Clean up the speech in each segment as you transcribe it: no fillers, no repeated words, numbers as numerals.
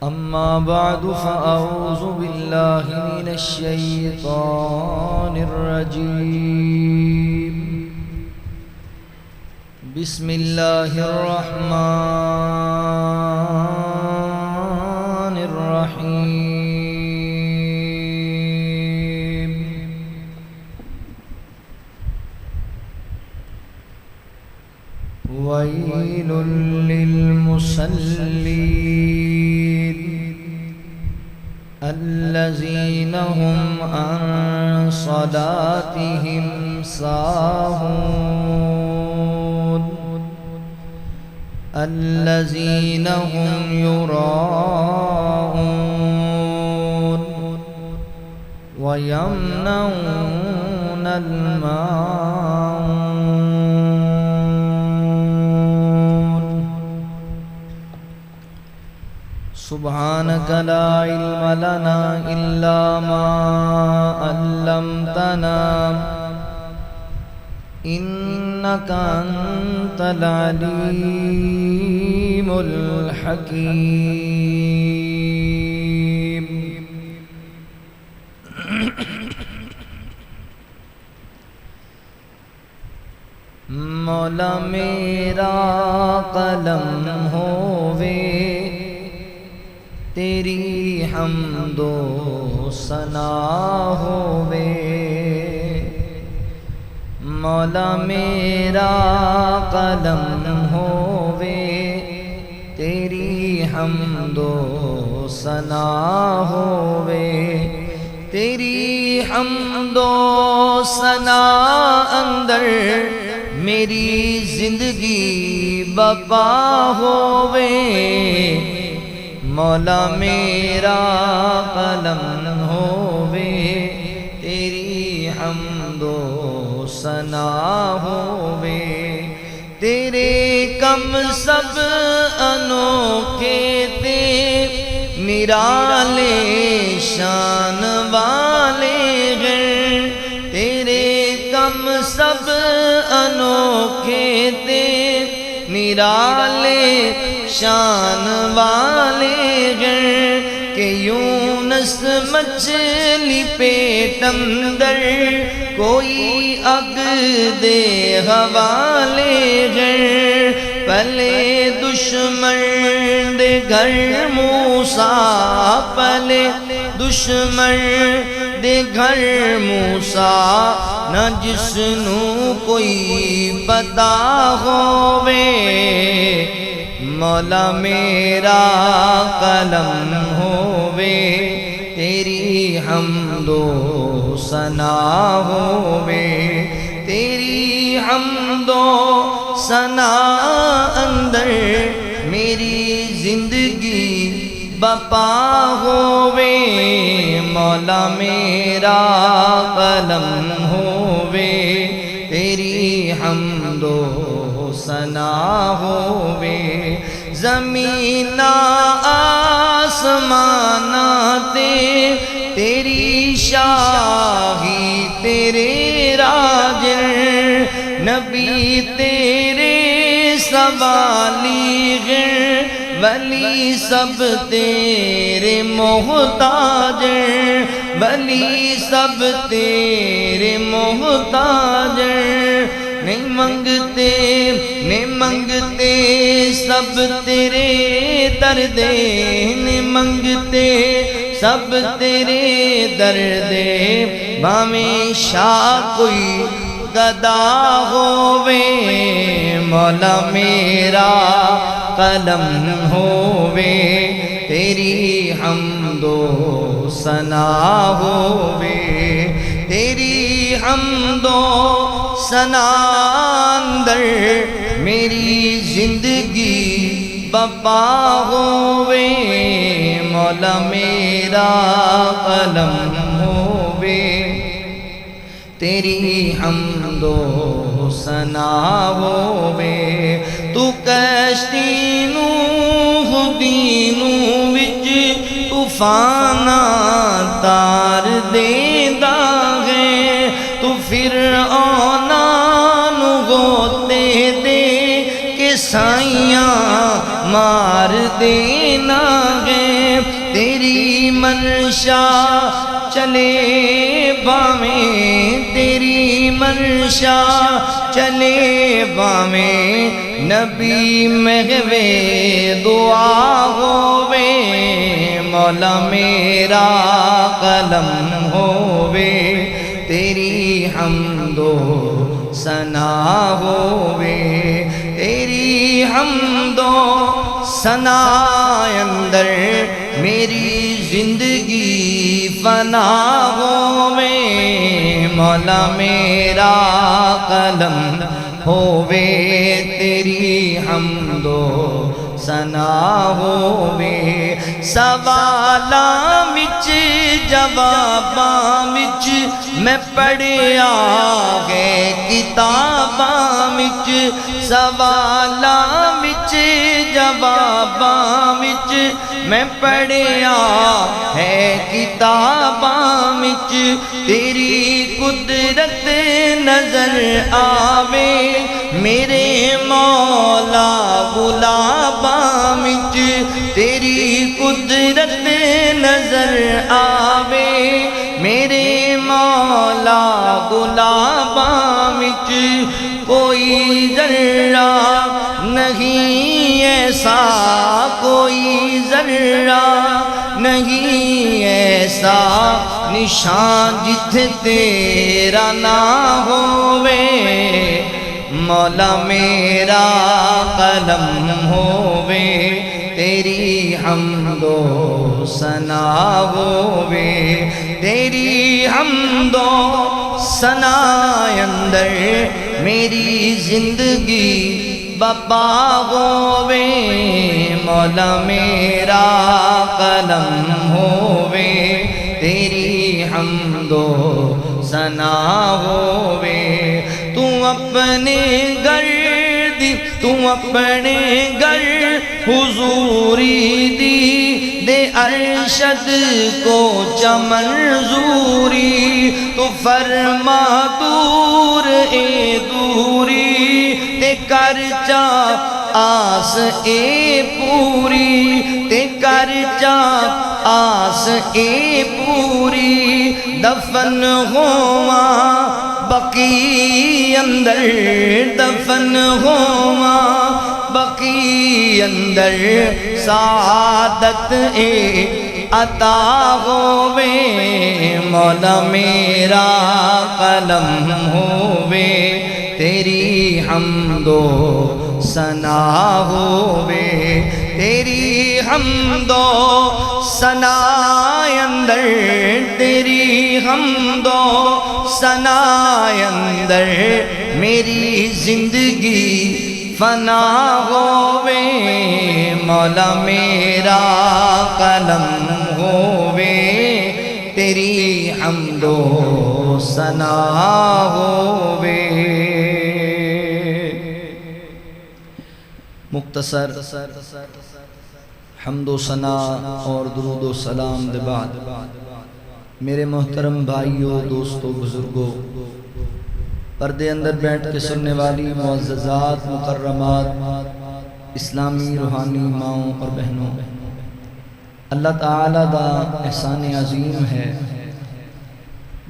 أما بعد فأعوذ بالله من الشيطان الرجيم بسم الله الرحمن الرحيم ويل للمصلين الذين هم عن صلاتهم ساهون الذين هم يراءون ويمنعون الماعون سبحانك لا علم لنا إلا ما علمتنا إنك أنت العليم الحكيم مولا میرا قلم ہووے تیری حمد و ثنا ہووے مولا میرا قلم ہووے تیری حمد و ثنا ہووے تیری حمد و ثنا اندر میری زندگی بپا ہووے مولا میرا قلم ہووے تیری حمد و ثنا ہووے تیرے کم سب انوکھے تے نرالے شان والے ہیں تیرے کم سب انوکھے تے نرالے شان والے ہیں کہ یونس مچھلی پیٹ اندر کوئی اگ دے حوالے ہیں پلے دشمن دے گھر موسیٰ پلے دشمن دے گھر موسیٰ نہ جسنوں کوئی پتا ہووے مولا میرا قلم ہووے تیری حمد و ثنا ہووے تیری حمد و ثنا اندر میری زندگی بپا ہووے مولا میرا قلم ہووے تیری حمد و ثنا ہووے زمین آسمان تے تیری شاہی تیرے راج نبی تیرے سوالی ولی سب تیرے محتاج ولی سب تیرے محتاج نہیں منگتے سب تیرے دردے نہیں منگتے سب تیرے دردے بھاویں شاہ کوئی گدا ہووے مولا میرا قلم ہووے تیری حمد و ثنا ہووے تیری حمد و ثنا اندر میری زندگی بپا ہووے مولا میرا قلم ہووے تیری حمد و ثنا ہووے تو کشتی نوح دینوں وچ طوفان تار دیندا ہے تو فرعون نو گوتے دے کے سائیاں مار دینا ہے تیری منشا چلے باویں تیری منشا چلے باویں نبی محوے دعا ہووے مولا میرا قلم ہووے تیری حمد و ثنا ہووے تیری حمد و ثنا اندر میری زندگی فنا ہووے مولا میرا قلم ہووے تیری حمد و ثنا ہووے سوالاں وچ جواباں وچ میں پڑھیا ہے کتاباں وچ سوالاں وچ جواباں وچ میں پڑھیا ہے کتاباں وچ تیری قدرت نظر آوے میرے مولا غلاباں وچ تیری قدرت نظر آوے میرے مولا غلاباں وچ کوئی ذرہ نہیں ایسا کوئی ذرہ نہیں ایسا نشان جتھے تیرا نہ ہووے مولا میرا قلم ہووے تیری حمد و ثنا ہووے تیری حمد و ثنا اندر میری زندگی بپا ہووے مولا میرا قلم ہووے تیری حمد و ثنا ہووے تو اپنے گھر دی تو اپنے گھر حضوری دی دے ارشد کو چمنظوری تو فرما دور اے دوری تے کر چا آس اے پوری تے کر چا آس اے پوری دفن ہواں بقی اندر دفن ہواں بقی اندر سعادت اے عطا ہووے مولا میرا قلم ہووے تیری حمد و ثنا ہووے تیری حمد و ثنا اندر تیری حمد و ثنا اندر میری زندگی فنا ہووے مولا میرا قلم ہووے تیری حمد و ثنا ہووے مختصر حمد و ثنا اور درود و سلام دے بعد میرے محترم بھائیوں دوستوں بزرگوں پردے اندر بیٹھ کے سننے والی معززات مکرمات اسلامی روحانی ماؤں اور بہنوں اللہ تعالیٰ دا احسان عظیم ہے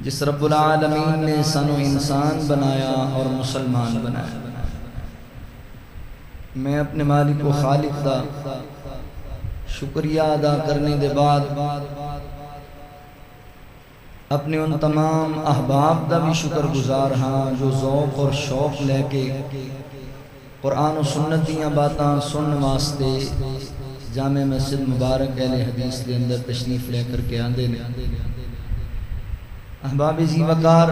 جس رب العالمین نے انسان و انسان بنایا اور مسلمان بنایا میں اپنے مالک و خالق دا شکریہ ادا کرنے دے بعد اپنے ان تمام احباب دا بھی شکر گزار ہاں جو ذوق اور شوق لے کے قرآن و سنت دیاں باتاں سن واسطے جامع مسجد مبارک اہل حدیث دے اندر تشریف لے کر کے آندے نے احباب زی وقار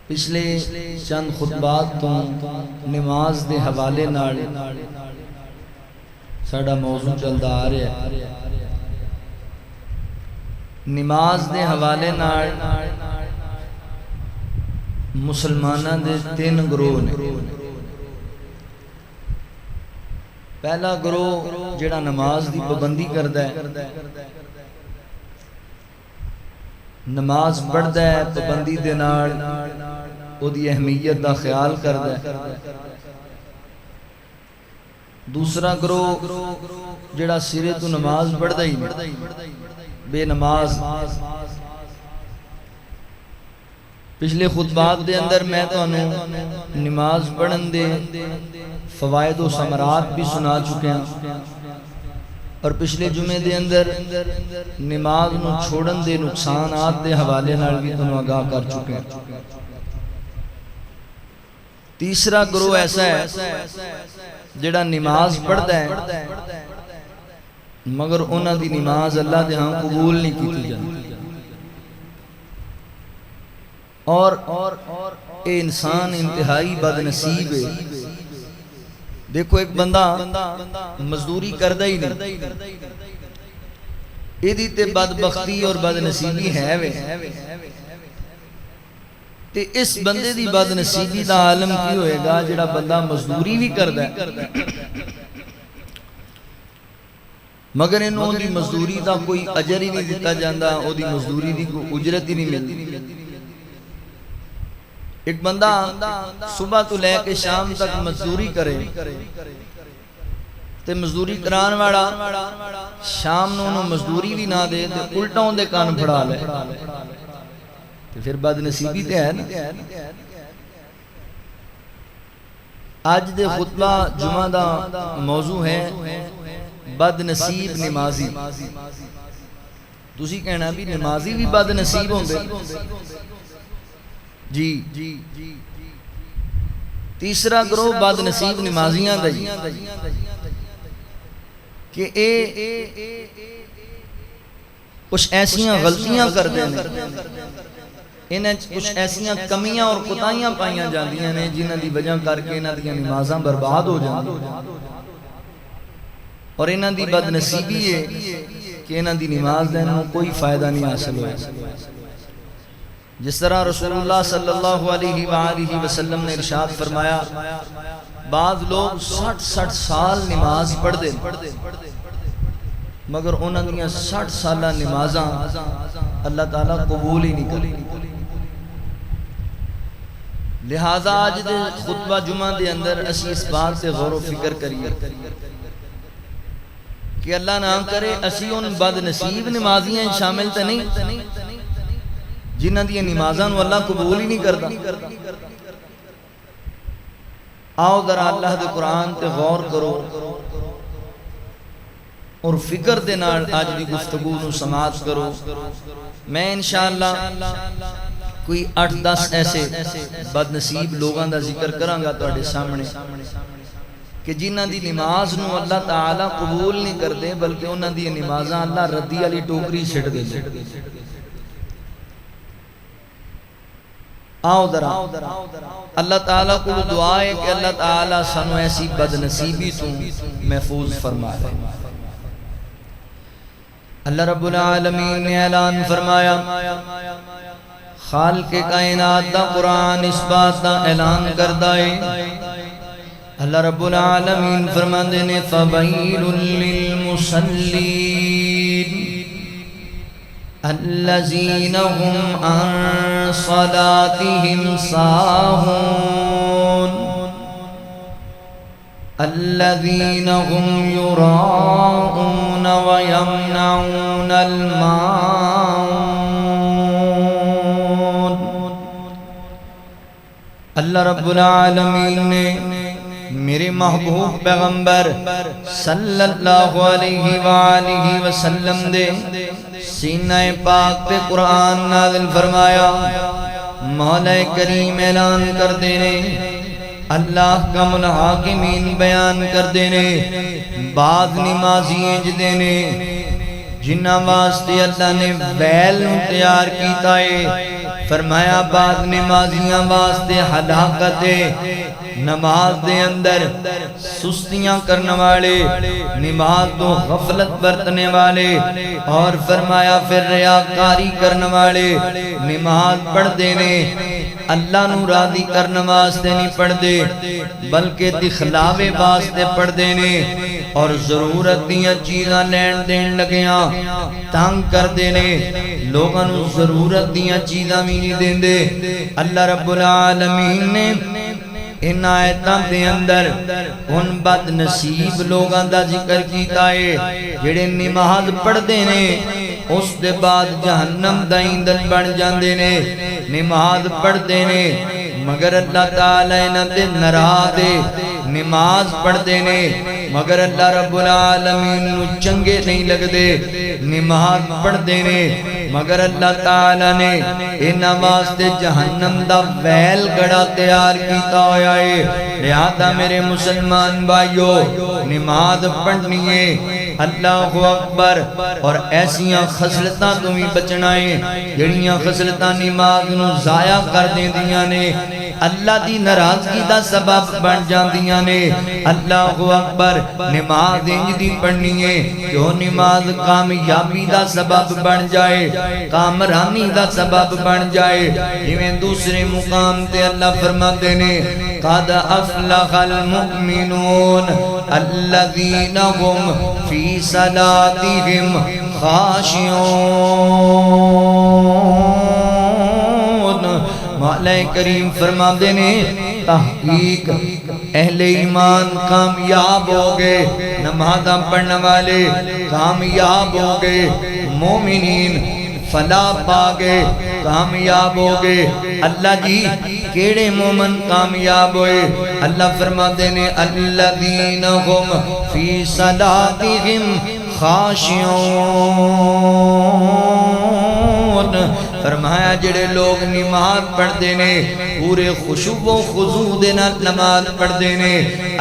پچھلے چند خطبات تو نماز دے حوالے نال ساڈا موضوع چلدا آ رہا ہے نماز دے حوالے نال مسلماناں دے تین گروہ نے پہلا گروہ جڑا نماز دی پابندی کردا ہے نماز پڑھدا ہے پابندی دے نال او دی اہمیت دا خیال کردا ہے دوسرا گروہ جڑا سرے تو نماز پڑھدا ہی نہیں، بے نماز۔ پچھلے خطبات دے اندر میں تانوں نماز پڑھن دے فوائد و ثمرات بھی سنا چکے ہیں، اور پچھلے جمعے دے اندر نماز نو چھوڑن دے نقصانات دے حوالے نال بھی تانوں آگاہ کر چکے ہیں۔ تیسرا گروہ ایسا ہے جڑا نماز پڑھدا ہے مگر انہاں دی نماز اللہ دے ہاں قبول نہیں کیتی جاندی، اور اے انسان انتہائی بد نصیب ہے۔ دیکھو ایک بندہ مزدوری کردہ ہی نہیں، ایدی تے بدبختی اور بد نصیبی ہے وے، تے اس بندے دی بد نصیبی دا عالم کی ہوئے گا جڑا بندہ مزدوری بھی کردہ ہے مگر انہوں دی مزدوری دا کوئی اجر ہی نہیں دیتا جاندہ، او دی مزدوری دی کوئی اجرت ہی نہیں ملتی۔ ایک بندہ صبح تو لے کے شام تک مزدوری کرے تے مزدوری کران والا شام نو انہوں مزدوری بھی نہ دے تے الٹاؤں دے کان پھڑا لے، تے پھر بد نصیبی تے ہے نا۔ آج دے خطبہ جمعہ دا موضوع ہے بد نصیب نمازی۔ تسی کہنا بھی نمازی بھی بد نصیب ہوں دے جی۔ تیسرا گروہ بد نصیب نمازیاں دا جی کہ اے کچھ ایسیاں غلطیاں کر دیں، انہیں کچھ ایسیاں کمیاں اور قطائیاں پائیاں جاندیاں نے جنہ دی وجہ کر کے انہ دی نمازاں برباد ہو جاندی، اور انہ دی بد نصیبی ہے کہ انہ دی نماز دینا کوئی فائدہ نہیں حاصل ہوئے۔ جس طرح رسول اللہ صلی اللہ علیہ وآلہ وسلم نے ارشاد فرمایا، بعض لوگ 60 سال نماز پڑھ دیں مگر انہوں نے 60 سالہ نمازاں اللہ تعالیٰ قبول ہی نہیں کریں۔ لہذا آج دے خطبہ جمعہ دے اندر اسی اس بات سے غور و فکر کریے کہ اللہ نہ کرے اسی ان بد نصیب نمازیاں شامل تے نہیں جنہ دی نمازاں نو اللہ قبول ہی نہیں کرتا۔ آؤ ذرا اللہ دے قرآن تے غور کرو اور فکر دے نال آج دی گفتگو نو سماعت کرو۔ میں انشاءاللہ کوئی 8-10 ایسے بد نصیب لوگاں دا ذکر کروں گا تواڈے سامنے کہ جنہ دی نماز نو اللہ تعالیٰ قبول نہیں کرتے بلکہ انہاں دی نمازاں اللہ ردی علی ٹوکری چھٹ دے۔ آؤ درہ اللہ تعالیٰ کو دعا ہے کہ اللہ تعالیٰ سانو ایسی بد نصیبی تو محفوظ فرمائے۔ اللہ رب العالمین نے اعلان فرمایا، خالق کائنات دا قرآن اس بات دا اعلان کردہ ہے۔ اللہ رب العالمین فرماندے نے فَوَيْلٌ لِّلْمُصَلِّينَ الَّذِينَ هُمْ عَنْ صَلَاتِهِمْ سَاهُونَ الَّذِينَ هُمْ يُرَاءُونَ وَيَمْنَعُونَ الْمَاعُونَ۔ اللہ رب العالمین نے میرے محبوب پیغمبر صلی اللہ علیہ وآلہ وسلم دے سینہ پاک پہ قرآن نازل فرمایا۔ مولا کریم اعلان کر دینے، اللہ کا منحاکمین بیان کر دینے، بعض نمازیاں جدینے جنہ واسطے اللہ نے ویل تیار کیتا ہے، فرمایا بعض نمازیاں واسطے ہلاکت ہے۔ نماز دے اندر سستیاں کرنے والے، نماز تو غفلت برتنے والے، اور فرمایا پھر ریاکاری کرنے والے نماز پڑھ دینے اللہ نو راضی کرنے واسطے نہیں پڑھ دے بلکہ دکھلاوے واسطے پڑھ دینے، اور ضرورت دیاں چیزاں لین دین لگیاں تنگ کر دینے، لوگاں نو ضرورت دیاں چیزاں بھی نہیں دین دے۔ اللہ رب العالمین نے ان آیتاں دے اندر ان بد نصیب لوگاں دا ذکر کیتا ہے جڑے نماز پڑھدے نے اس دے بعد جہنم دا ایندھن بن جاندے نے نماز پڑھدے نے مگر اللہ تعالی انہاں تے ناراض ہے نماز پڑھدے نے مگر اللہ رب العالمین نو چنگے نہیں لگدے نماز پڑھدے نے مگر اللہ تعالی نے انہاں واسطے جہنم دا ویل گڑا تیار کیتا ہویا ہے لہذا میرے مسلمان بھائیو نماز پڑھنی ہے اللہ اکبر اور ایسیاں خصلتاں تو بھی بچنا ہے جڑیاں خصلتاں نماز نو ضائع کر دیندیاں نے اللہ دی ناراضگی دا سبب بن جاندیاں نے اللہ اکبر نماز انج دی پڑھنی ہے جو نماز کامیابی دا سبب بن جائے کامرانی دا سبب بن جائے ایویں دوسرے مقام تے اللہ فرماتے نے قد افلح المؤمنون الذین هم فی صلاتهم خاشعون مولا کریم فرما دینے تحقیق اہل ایمان کامیاب ہو گئے نمازاں پڑھنے والے کامیاب ہو گئے مومنین فلاح پا گئے کامیاب ہو گئے اللہ جی کیڑے مومن کامیاب ہوئے اللہ فرما دینے الذین هم فی صلاتهم خاشعون فرمایا جڑے لوگ نماز پڑھدے نے پورے خشوع و خضوع دے نال نماز پڑھدے نے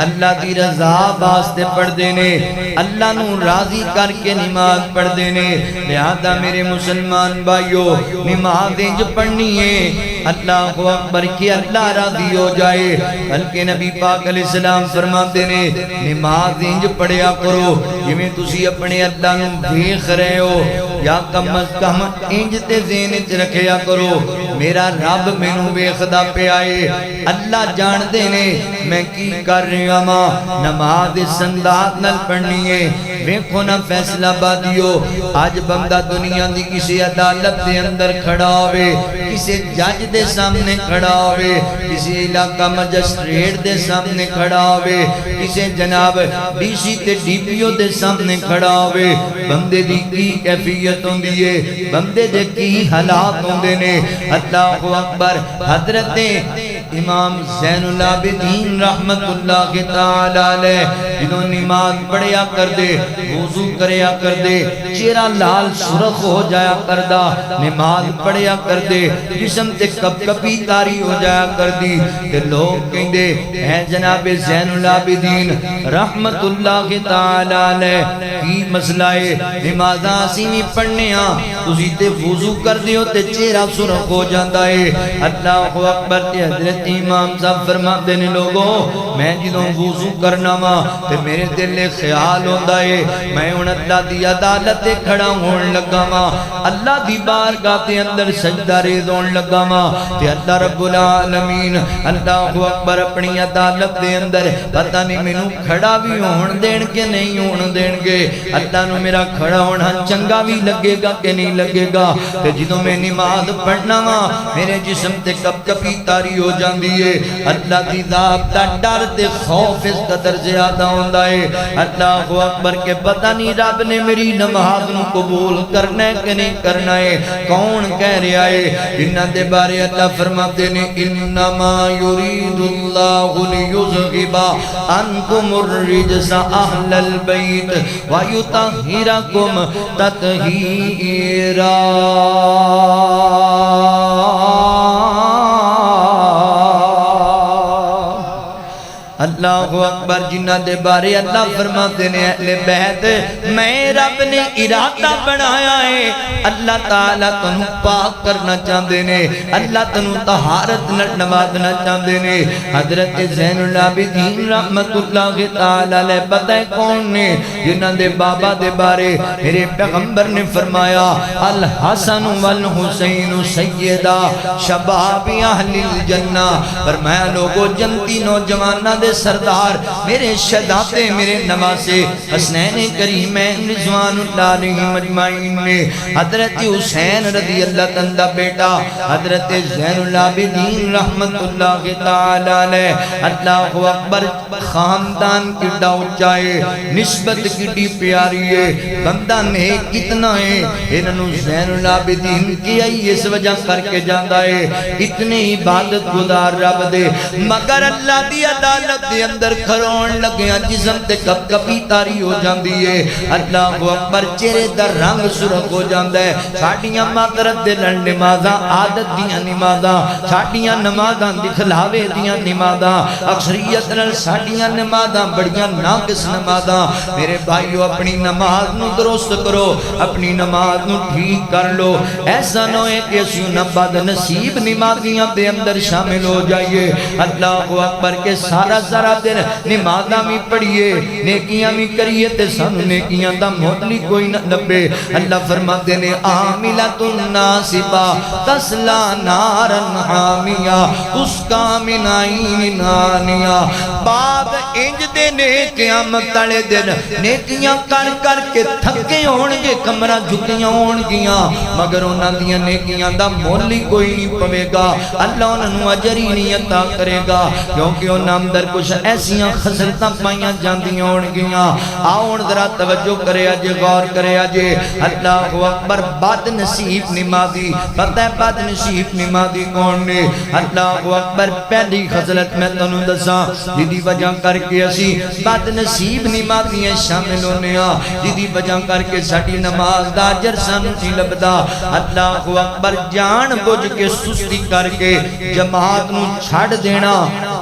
اللہ دی رضا واسطے پڑھدے نے اللہ نو راضی کر کے نماز پڑھدے نے لہذا میرے مسلمان بھائیو نماز انج پڑھنی ہے اللہ اکبر کہ اللہ راضی ہو جائے بلکہ نبی پاک علیہ السلام فرماتے نے نماز انج پڑھیا کرو جویں تسی اپنے اللہ نو دیکھ رہے ہو یا کم از کم انج تے ذہن وچ رکھیا کرو میرا رب مینوں ویکھدا پیا اے اللہ جان دے نے میں کی کر رہا ہاں نماز اس انداز نال پڑھنی ہے ویکھو نا فیصلہ بادیو آج بندہ دنیا دی کسی عدالت دے اندر کھڑا ہوئے کسی جج دے سامنے کھڑا ہوئے کسی علاقہ مجسٹریٹ دے سامنے کھڑا ہوئے کسی جناب ڈی سی تے ڈی پی او دے سامنے کھڑا ہوئے بندے دی کی کیفیت ہوندی ہے بندے دے کی حالات ہوندے نے اللہ اکبر حضرت امام زین العابدین رحمت اللہ تعالی علیہ جنہوں نماز پڑھیا کر دے وضو کریا کر دے چہرہ لال سرخ ہو جایا کر دا نماز پڑھیا کر دے جسم تے کب کبھی تاری ہو جایا کر دی کہ لوگ کہیں دے اے جناب زین العابدین رحمت اللہ تعالی علیہ کی مسئلہ ہے نمازاں سینی پڑھنے ہاں تسی تے وضو کر دیو تے چہرہ سرخ ہو جاندہ ہے اللہ اکبر تے حضرت امام صاحب فرما دینے لوگوں میں جنہوں وضو کرنا ماں تے میرے دل خیال ہوندہ ہے میں ان اللہ دی عدالت کھڑا ہون لگا ماں اللہ دی بارگاہ تے اندر سجدہ ریز ہون لگا ماں تے اللہ رب العالمین اللہ اکبر اپنی عدالت دے اندر پتہ نہیں مینوں کھڑا بھی ہون دین کے نہیں ہون دین گے اللہ نو میرا کھڑا ہونا چنگا بھی لگے گا کہ نہیں لگے گا تے جدوں میں نماز پڑھنا ماں میرے جسم تے کب کبھی تاری ہو جاندی ہے اللہ دی ذات دا ڈر تے خوف اس قدر زیادہ ہوندا ہے اللہ اکبر کے پتہ نہیں رب نے میری نماز نو قبول کرنا ہے کہ نہیں کرنا ہے کون کہہ رہا ہے انہاں دے بارے اللہ فرماتے نے انما یرید اللہ لیذھب عنکم الرجس اہل البیت ویطہرکم تطہیرا اللہ اکبر جنہ دے بارے اللہ فرماتے نے اہل بیت میں رب نے ارادہ بنایا ہے اللہ تعالیٰ تنو پاک کرنا چاہتے نے اللہ تنو طہارت نوازنا چاہتے نے حضرت زین العابدین رحمت اللہ تعالیٰ لے پتہ ہے کون نے جنہ دے بابا دے بارے میرے پیغمبر نے فرمایا الحسن والحسین سیدہ شباب اہل الجنہ فرمایا لوگو جنتی نوجوانہ دے سردار میرے شہزادے میرے نواسے حسنین کریمین رضوان اللہ علیہم اجمعین نے حضرت حسین رضی اللہ تعالیٰ بیٹا حضرت زین العابدین رحمت اللہ تعالی علیہ اللہ اکبر خاندان کی ڈاؤچائے نسبت کی پیاری ہے بندہ نیک کتنا ہے انہوں زین العابدین کی آئی اس وجہ کر کے جاندہ ہے اتنی عبادت گزار رب دے مگر اللہ دی عدالت دے اندر کھرون لگیا جسم تے کب کبھی تاری ہو جاندی ہے اللہ اکبر چہرے در رنگ سرخ ہو جاندہ ہے ساڑیاں معذرت دے لڑ نمازاں عادت دیاں نمازاں ساڑیاں نمازاں دکھلاوے دیاں نمازاں اکثریت نال ساڑیاں نمازاں بڑیاں ناقص نمازاں میرے بھائیو اپنی نماز نو درست کرو اپنی نماز نو ٹھیک کر لو ایسا نہ ہے کہ اسیوں نہ بد نصیب نمازیاں دے اندر شامل ہو جائیے اللہ اکبر کے سارا سارا دن نمازاں بھی پڑھیے نیکیاں بھی کریے تے سانو نیکیاں دا موٹلی کوئی نہ لبے اللہ فرماتے نے عاملۃ ناصبہ تسلا نارن حامیہ تسقا من عین آنیہ بعد انج دے نیکیاں متڑے دن نیکیاں کر کر کے تھکے ہونگے کمرہ جھکیاں ہونگیاں مگر انہاں دیاں نیکیاں دا مولی کوئی نہیں پوے گا اللہ انہوں اجری نہیں عطا کرے گا کیونکہ انہاں اندر کچھ ایسیاں خسرتاں پائیاں جاندیاں ہونگیاں آؤن ذرا توجہ کرے آجے غور کرے آجے اللہ اکبر بد نصیب نمازی پتہ ہے بد نصیب نمازی کون نے اللہ اکبر پہلی خسرت میں تنوں دساں جدی وجہ کر کے اسی بد نصیب نمازیاں شامل ہونے آ جدی وجہ کر کے ساڑی نماز دا جرسان نہیں لبدا اللہ اکبر جان بوجھ کے سستی کر کے جماعت نو چھاڑ دینا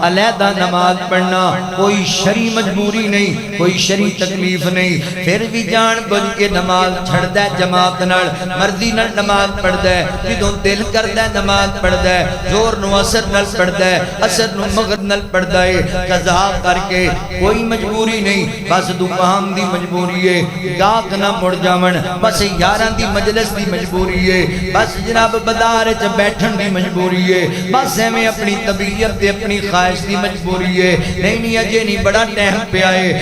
علیحدہ نماز پڑھنا کوئی شرعی مجبوری نہیں کوئی شرعی تکلیف نہیں پھر بھی جان بوجھ کے نماز چھڑ دے جماعت نال مرضی نال نماز پڑھ دے جدوں دل کر دے نماز پڑھ دے زور نو اثر نال پڑھ دے اثر نو مغرب نال پڑھ دے قضا کر کے کوئی مجبوری نہیں بس دکان دی مجبوری ہے گاہک نہ مڑ جاون بس یاراں دی مجلس دی مجبوری ہے بس جناب بازار وچ بیٹھن دی مجبوری ہے بس ایویں اپنی طبیعت تے اپنی خواہش دی مجبوری ہے نہیں اجے نہیں بڑا ٹائم پیا ہے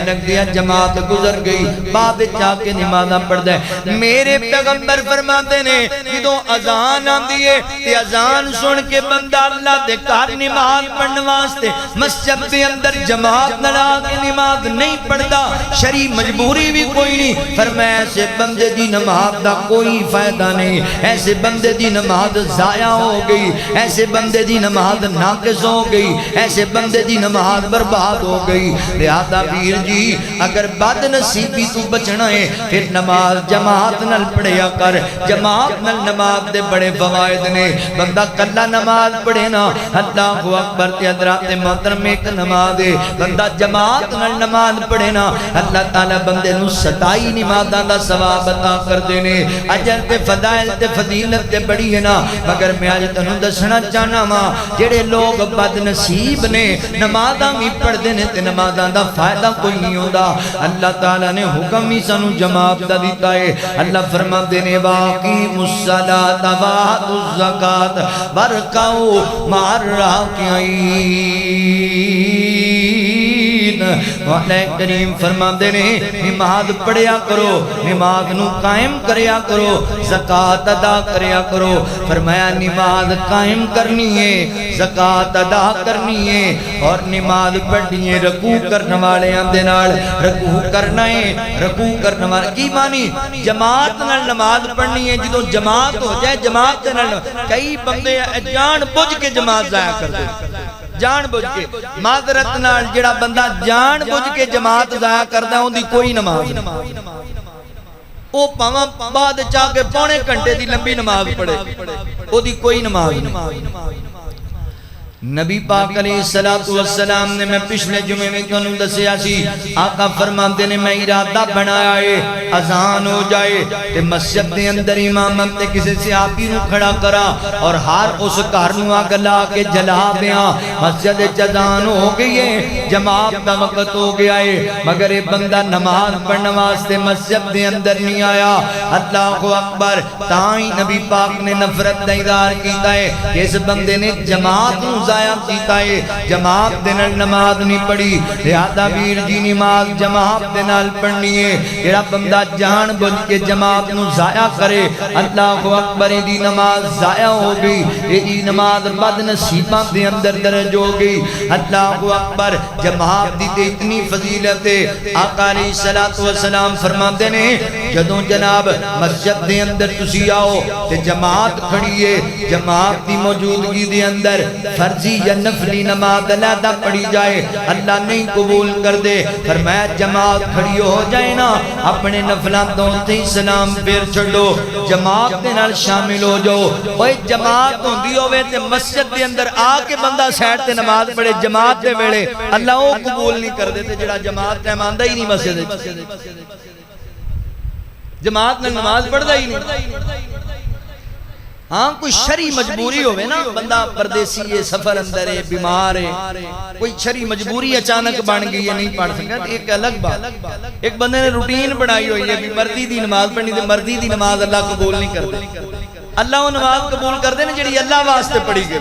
لگدیاں جماعت گزر گئی بعد جا کے نمازاں پڑھدا ہے میرے پیغمبر فرماتے نے جدوں اذان آندی ہے تے اذان سن کے بندہ اللہ دے گھر نماز پڑھن واسطے مسجد دے اندر جماعت نہ کے نماز نہیں پڑھدا شرعی مجبوری بھی کوئی نہیں فرمایا ایسے بندے دی نماز دا کوئی فائدہ نہیں ایسے بندے دی نماز ضائع ہو گئی ایسے بندے دی نماز ناقص ہو گئی ایسے بندے دی نماز برباد ہو گئی لہذا پیر جی اگر بد نصیبی تو بچنا ہے پھر نماز جماعت نال پڑھیا کر جماعت نال نماز دے بڑے فوائد نے بندہ کلا نماز پڑھے نا اللہ اکبر تے حضرات محترم ایک نماز ہے بندہ جماعت نال نماز پڑھے نا اللہ تعالی بندے نو 27 نمازاں دا ثواب عطا کر دینے اجر تے فضائل تے فضیلت تے بڑی ہے نا مگر میں اج تانوں دسنا چاہنا وا جڑے لوگ بد نصیب نے نمازاں وی پڑھدے نے تے نمازاں دا فائدہ کوئی نہیں ہوندا اللہ تعالی نے حکم ہی سانو جماعت دا دتا ہے اللہ فرماندے نے واقیم الصلاۃ وآتوا الزکات وارکعوا مع الراکعین مولا کریم فرماندے نے نماز پڑھیا کرو نماز نو قائم کریا کرو زکات ادا کریا کرو فرمایا نماز قائم کرنی ہے زکات ادا کرنی ہے اور نماز پڑھنی ہے رکوع کرنے والے دے نال رکوع کرنا ہے رکوع کرنے والے کی معنی جماعت نال نماز پڑھنی ہے جدوں جماعت ہو جائے جماعت نال کئی بندے جان بوجھ کے جماعت ضائع کر دے جان بوجھ کے معذرت نال جڑا بندہ جان بوجھ کے جماعت ضائع کردا اون دی کوئی نماز او پاواں بعد چا کے پونے گھنٹے دی لمبی نماز پڑھے او دی کوئی نماز نہیں نبی پاک علیہ السلام نے میں پچھلے جمعے میں کنوں دسیا سی آقا فرماتے نے میں ارادہ بنایا ہے اذان ہو جائے تے مسجد دے اندر امامت تے کسی صحابی نو کھڑا کرا اور ہر اس گھر نو اگ لا کے جلا دیاں مسجد وچ اذان ہو گئی ہے جماعت دا وقت ہو گیا ہے مگر یہ بندہ نماز پڑھنے واسطے مسجد دے اندر نہیں آیا اللہ اکبر تائیں نبی پاک نے نفرت دا اظہار کیتا ہے کہ اس بندے نے جماعت نو ضائع کیتا ہے جماعت دے نال نماز نہیں پڑھی لہذا ویر جی نماز جماعت دے نال پڑھنی ہے جڑا بندہ جان بوجھ کے جماعت نو ضائع کرے اللہ اکبر دی نماز ضائع ہو گئی یہ نماز بد نصیباں دے اندر درج ہو گئی اللہ اکبر جماعت دی تے اتنی فضیلت ہے آقا علیہ الصلوۃ والسلام فرماتے نے جدوں جناب مسجد دے اندر تسی آؤ تے جماعت کھڑی ہے جماعت دی موجودگی دے اندر فرضی یا نفلی نماز علیحدہ پڑھی جائے اللہ نہیں قبول کر دے فرمایا جماعت کھڑی ہو جائے نا اپنے نفلاں تو تے سلام پھر چھڑو جماعت دے نال شامل ہو جاؤ اوے جماعت ہوندی ہوے تے مسجد دے اندر آ کے بندہ سیٹ تے نماز پڑھے جماعت دے ویلے اللہ او قبول نہیں کر دے تے جڑا جماعت تے ماندا ہی نہیں مسجد جماعت نے نماز پڑھدا ہی نہیں ہاں کوئی شرعی مجبوری ہوئے نا بندہ پردیسی ہے سفر اندر ہے بیمار ہے کوئی شرعی مجبوری اچانک بن گئی ہے نہیں پڑھ سکتا ایک الگ بات ایک بندے نے روٹین بنائی ہوئی ہے مردی دی نماز پڑھنی تے مردی دی نماز اللہ قبول نہیں کرتے اللہ وہ نماز قبول کر دے نا جڑی اللہ واسطے پڑھی گئے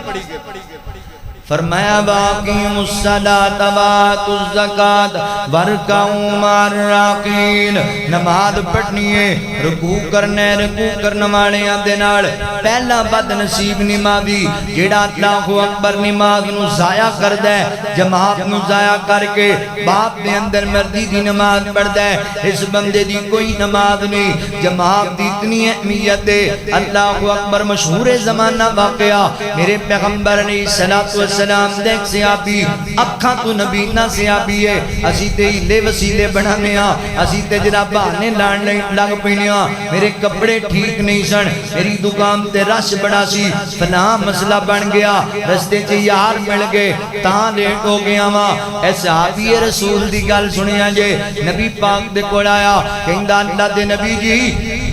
فرمایا واقیم الصلاۃ وآتوا الزکاۃ وارکعوا مع الراکعین نماز پڑھنی ہے رکوع کرنا ہے رکوع کرنے والےاں دے نال پہلا بد نصیب نمازی جیڑا اللہ اکبر نماز نو ضائع کردا ہے جماعت نو ضائع کر کے باپ دے اندر مرضی دی نماز پڑھدا ہے اس بندے دی کوئی نماز نہیں جماعت دی اتنی اہمیت ہے اللہ اکبر مشہور زمانہ واقعہ میرے پیغمبر علیہ الصلوۃ سلام دیکھ صحابی اکھاں تو نبی نہ صحابی ہے اسی تے ہلے وسیلے بنانے ہاں اسی تے جناب بہانے لان لگ پینے ہاں میرے کپڑے ٹھیک نہیں سن میری دکان تے رش بڑا سی فلاں مسئلہ بن گیا رستے چ یار مل گئے تاں لیٹ ہو گیا وہاں اے صحابی رسول دی گل سنیا جے نبی پاک دے کول آیا کہندا اللہ دے نبی جی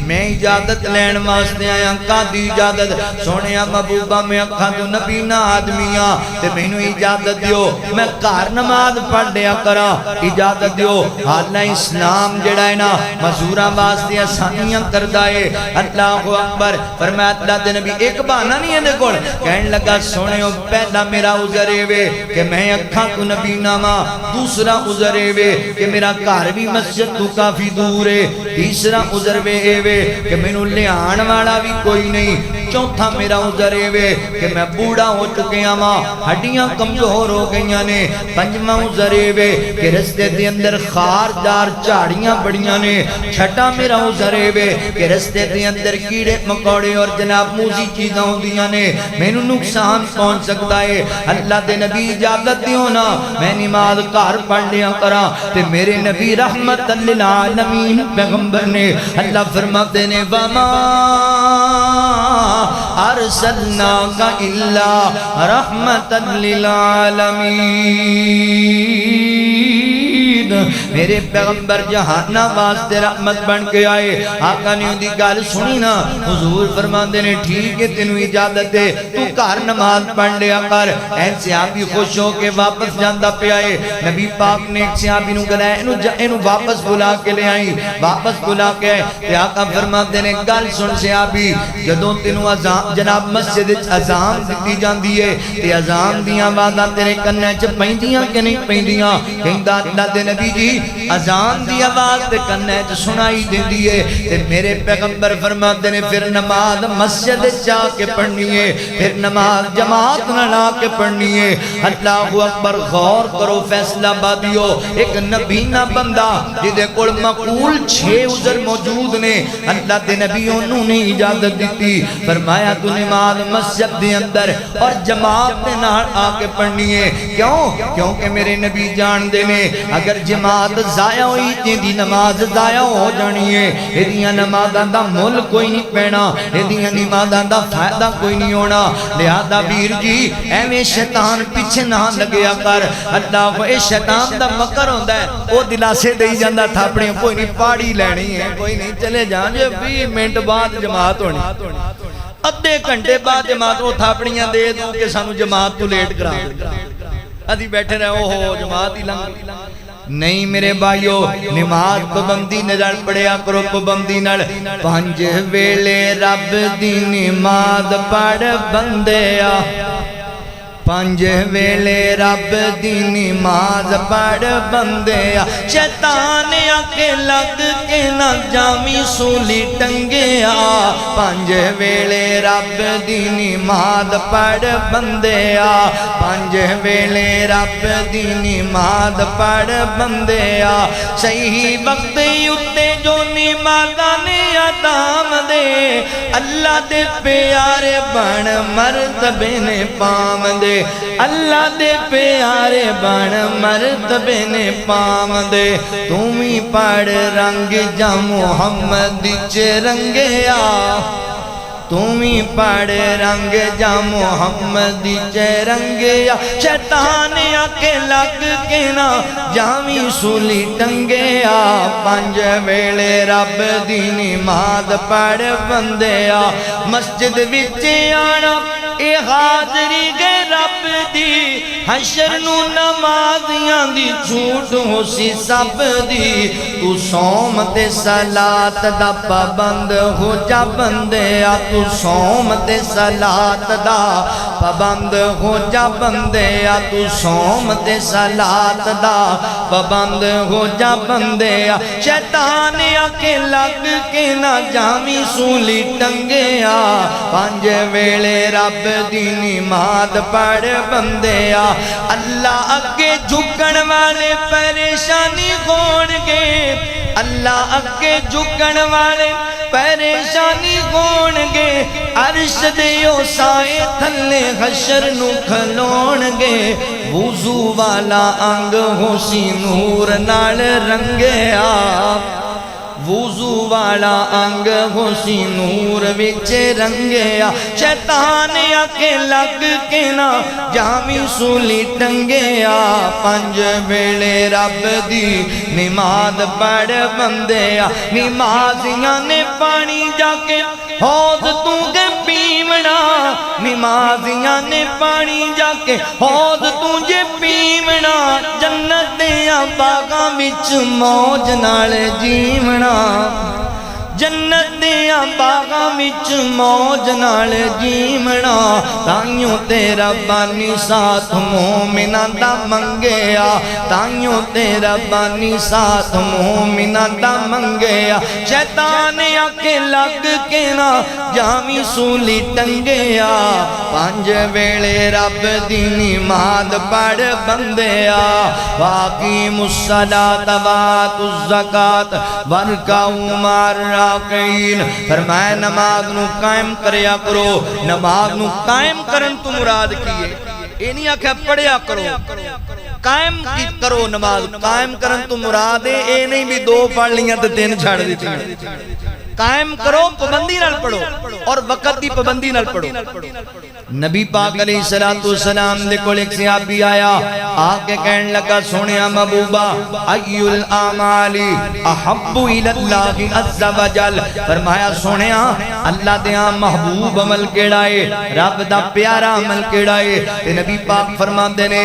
میں اجازت لین واسطے آیا کا دی اجازت سونیا محبوبہ میں اکھاں تو نبی نہ آدمیاں تے مینوں اجازت دیو میں گھر نماز پڑھ لیا کراں اجازت دیو حالہ اسلام جڑا ہے نا مزوراں واسطے آسانیاں کردا ہے اللہ اکبر فرمایا اللہ دے نبی ایک بہانہ نہیں ہے دے کول کہن لگا سونیو پہلا میرا عذر ہے کہ میں اکھاں تو نبی نہ ماں دوسرا عذر ہے کہ میرا گھر بھی مسجد تو کافی دور ہے تیسرا عذر ہے کہ مینوں لیان والا بھی کوئی نہیں چوتھا میرا عذر ہے کہ میں بوڑھا ہو چکیا ماں ہڈیاں کمزور ہو گئیاں نے پنجواں عذر ہے کہ رستے دے اندر خاردار جھاڑیاں بڑیاں نے چھٹا میرا عذر ہے کہ رستے دے اندر کیڑے مکوڑے اور جناب موزی چیزاں ہوندیاں نے مینوں نقصان پہنچ سکتا ہے اللہ دے نبی اجازت دیو نا میں نماز گھر پڑھ لیا کراں تے میرے نبی رحمت للعالمین پیغمبر نے اللہ فرماتے نے وما ارسلناک الا رحمت للعالمین میرے پیغمبر جہانہ واسطے رحمت بن کے آئے آقا نے ان دی گل سنی نا حضور فرماندے نے ٹھیک ہے تینوں اجازت ہے تو گھر نماز پڑھ لیا کر اے صحابی خوش ہو کے واپس جاندا پیا ہے نبی پاک نے ایک صحابی نو گلایا اینو واپس بلا کے لے آئی واپس بلا کے تے آقا فرماندے نے گل سن صحابی جدوں تینوں اذان جناب مسجد وچ اذان دتی جاندی ہے تے اذان دیاں آوازاں تیرے کنے چ پیندیاں کہ نہیں پیندیاں کہندا اللہ دے نبی جی اذان دی آواز تے کنے چ سنائی دیندی ہے تے میرے پیغمبر فرماتے نے پھر نماز مسجد جا کے پڑھنی ہے پھر نماز جماعت نہ لا کے پڑھنی ہے اللہ اکبر غور کرو فیصلہ بادیو ایک نبینا بندہ جدے کول مقبول 6 عذر موجود نے اللہ دے نبی انہوں نے اجازت دیتی فرمایا تو نماز مسجد دے اندر اور جماعت دے نال آ کے پڑھنی ہے کیونکہ میرے نبی جان دے نے اگر جماعت ضائع ہوئی تیندی نماز ضائع ہو جانی ہے ایدیاں نمازاں دا مل کوئی نہیں پینا ایدیاں نمازاں دا فائدہ کوئی نہیں ہونا لہذا ویر جی ایویں شیطان پیچھے نہ لگیا کر اللہ کو اے شیطان دا مکر ہوندا ہے او دلاسے دئی جاندا تھا اپنے کوئی نہیں پاڑی لینی ہے کوئی نہیں چلے جان جے 20 منٹ بعد جماعت ہونی ادھے گھنٹے بعد جماعت وہ تھاپڑیاں دے دوں کہ سانو جماعت تو لیٹ کرا دے ادھی بیٹھے رہے اوہو جماعت ہی لنگ نہیں میرے بھائیو نماز پابندی نال پڑھیا کرو پابندی نال 5 ویلے رب دی نماز پڑھ بندیا پانچ ویلے رب دی نماز پڑھ بندیا شیطان آکے لگ کے نہ جامی سولی ٹنگیا پانچ ویلے رب دی نماز پڑھ بندیا پانچ ویلے رب دی نماز پڑھ بندیا صحیح وقت اتے جو نمازاں نے عطام دے اللہ دے پیارے بن مرتبے نے پام دے اللہ دے پیارے بن مرتبے نے پام دے تمہیں پڑھ رنگ جا محمد چ رنگیا تمہیں پڑھ رنگ جا محمد چ رنگیا شیطان آکے لگ کے نہ جامی سولی ٹنگیا پانچ ویلے رب دی نماز پڑھ بندیا مسجد وچ آنا اے حاضری گے رب دی حشر نو نمازیاں دی جھوٹ ہو سی سب دی تو صوم تے صلات دا پابند ہو جا بندیا تو صوم تے صلات دا پابند ہو جا بندیا تو صوم تے صلات دا پابند ہو جا بندیا شیطان آکے لگ کے نہ جامی سولی ٹنگیا پانچ ویلے رب دی نماز پڑھ بندیا اللہ اگے جھکن والے پریشانی ہون گے اللہ اگے جھکن والے پریشانی ہون گے عرش دیو سائے تھلے حشر نو کھلون گے وضو والا انگ ہو سی نور نال رنگیا وضو والا انگ ہو سی نور وچ رنگیا شیطان آکے لگ کے نہ جامی سولی ٹنگیا پانچ ویلے رب دی نماز پڑھ بندیا نمازیاں نے پانی جا کے حوض تو گے پیمنا نمازیاں نے پانی جا کے حوض تجھے پیمنا جنت دیاں باغاں وچ موج نال جیونا جنت دیاں باغاں وچ موج نال جیونا تائیوں تیرا بانی ساتھ مومناں دا منگیا تائیوں تیرا بانی ساتھ مومناں دا منگیا شیطان آکے لگ کے نہ جامی سولی ٹنگیا پانچ ویلے رب دی نماز پڑھ بندیا واقیم الصلاۃ وآتوا الزکاۃ وارکعوا مع الراکعین فرمایا نماز نو قائم کریا کرو نماز نو قائم کرن تو مراد کیے اے نہیں آکھا پڑھیا کرو قائم کی کرو نماز قائم کرن تو مراد ہے اے نہیں بھی دو پڑھ لیاں تے تین چھڑ دیتی قائم کرو پابندی نال پڑھو اور وقت دی پابندی نال پڑھو نبی پاک علیہ السلام دے کول ایک صحابی آیا آکے کہنے لگا سونیا محبوبہ ای الاعمال احب الی اللہ عز وجل فرمایا سونیا اللہ دے محبوب عمل کیڑا ہے رب دا پیارا عمل کیڑا ہے تے نبی پاک فرماندے نے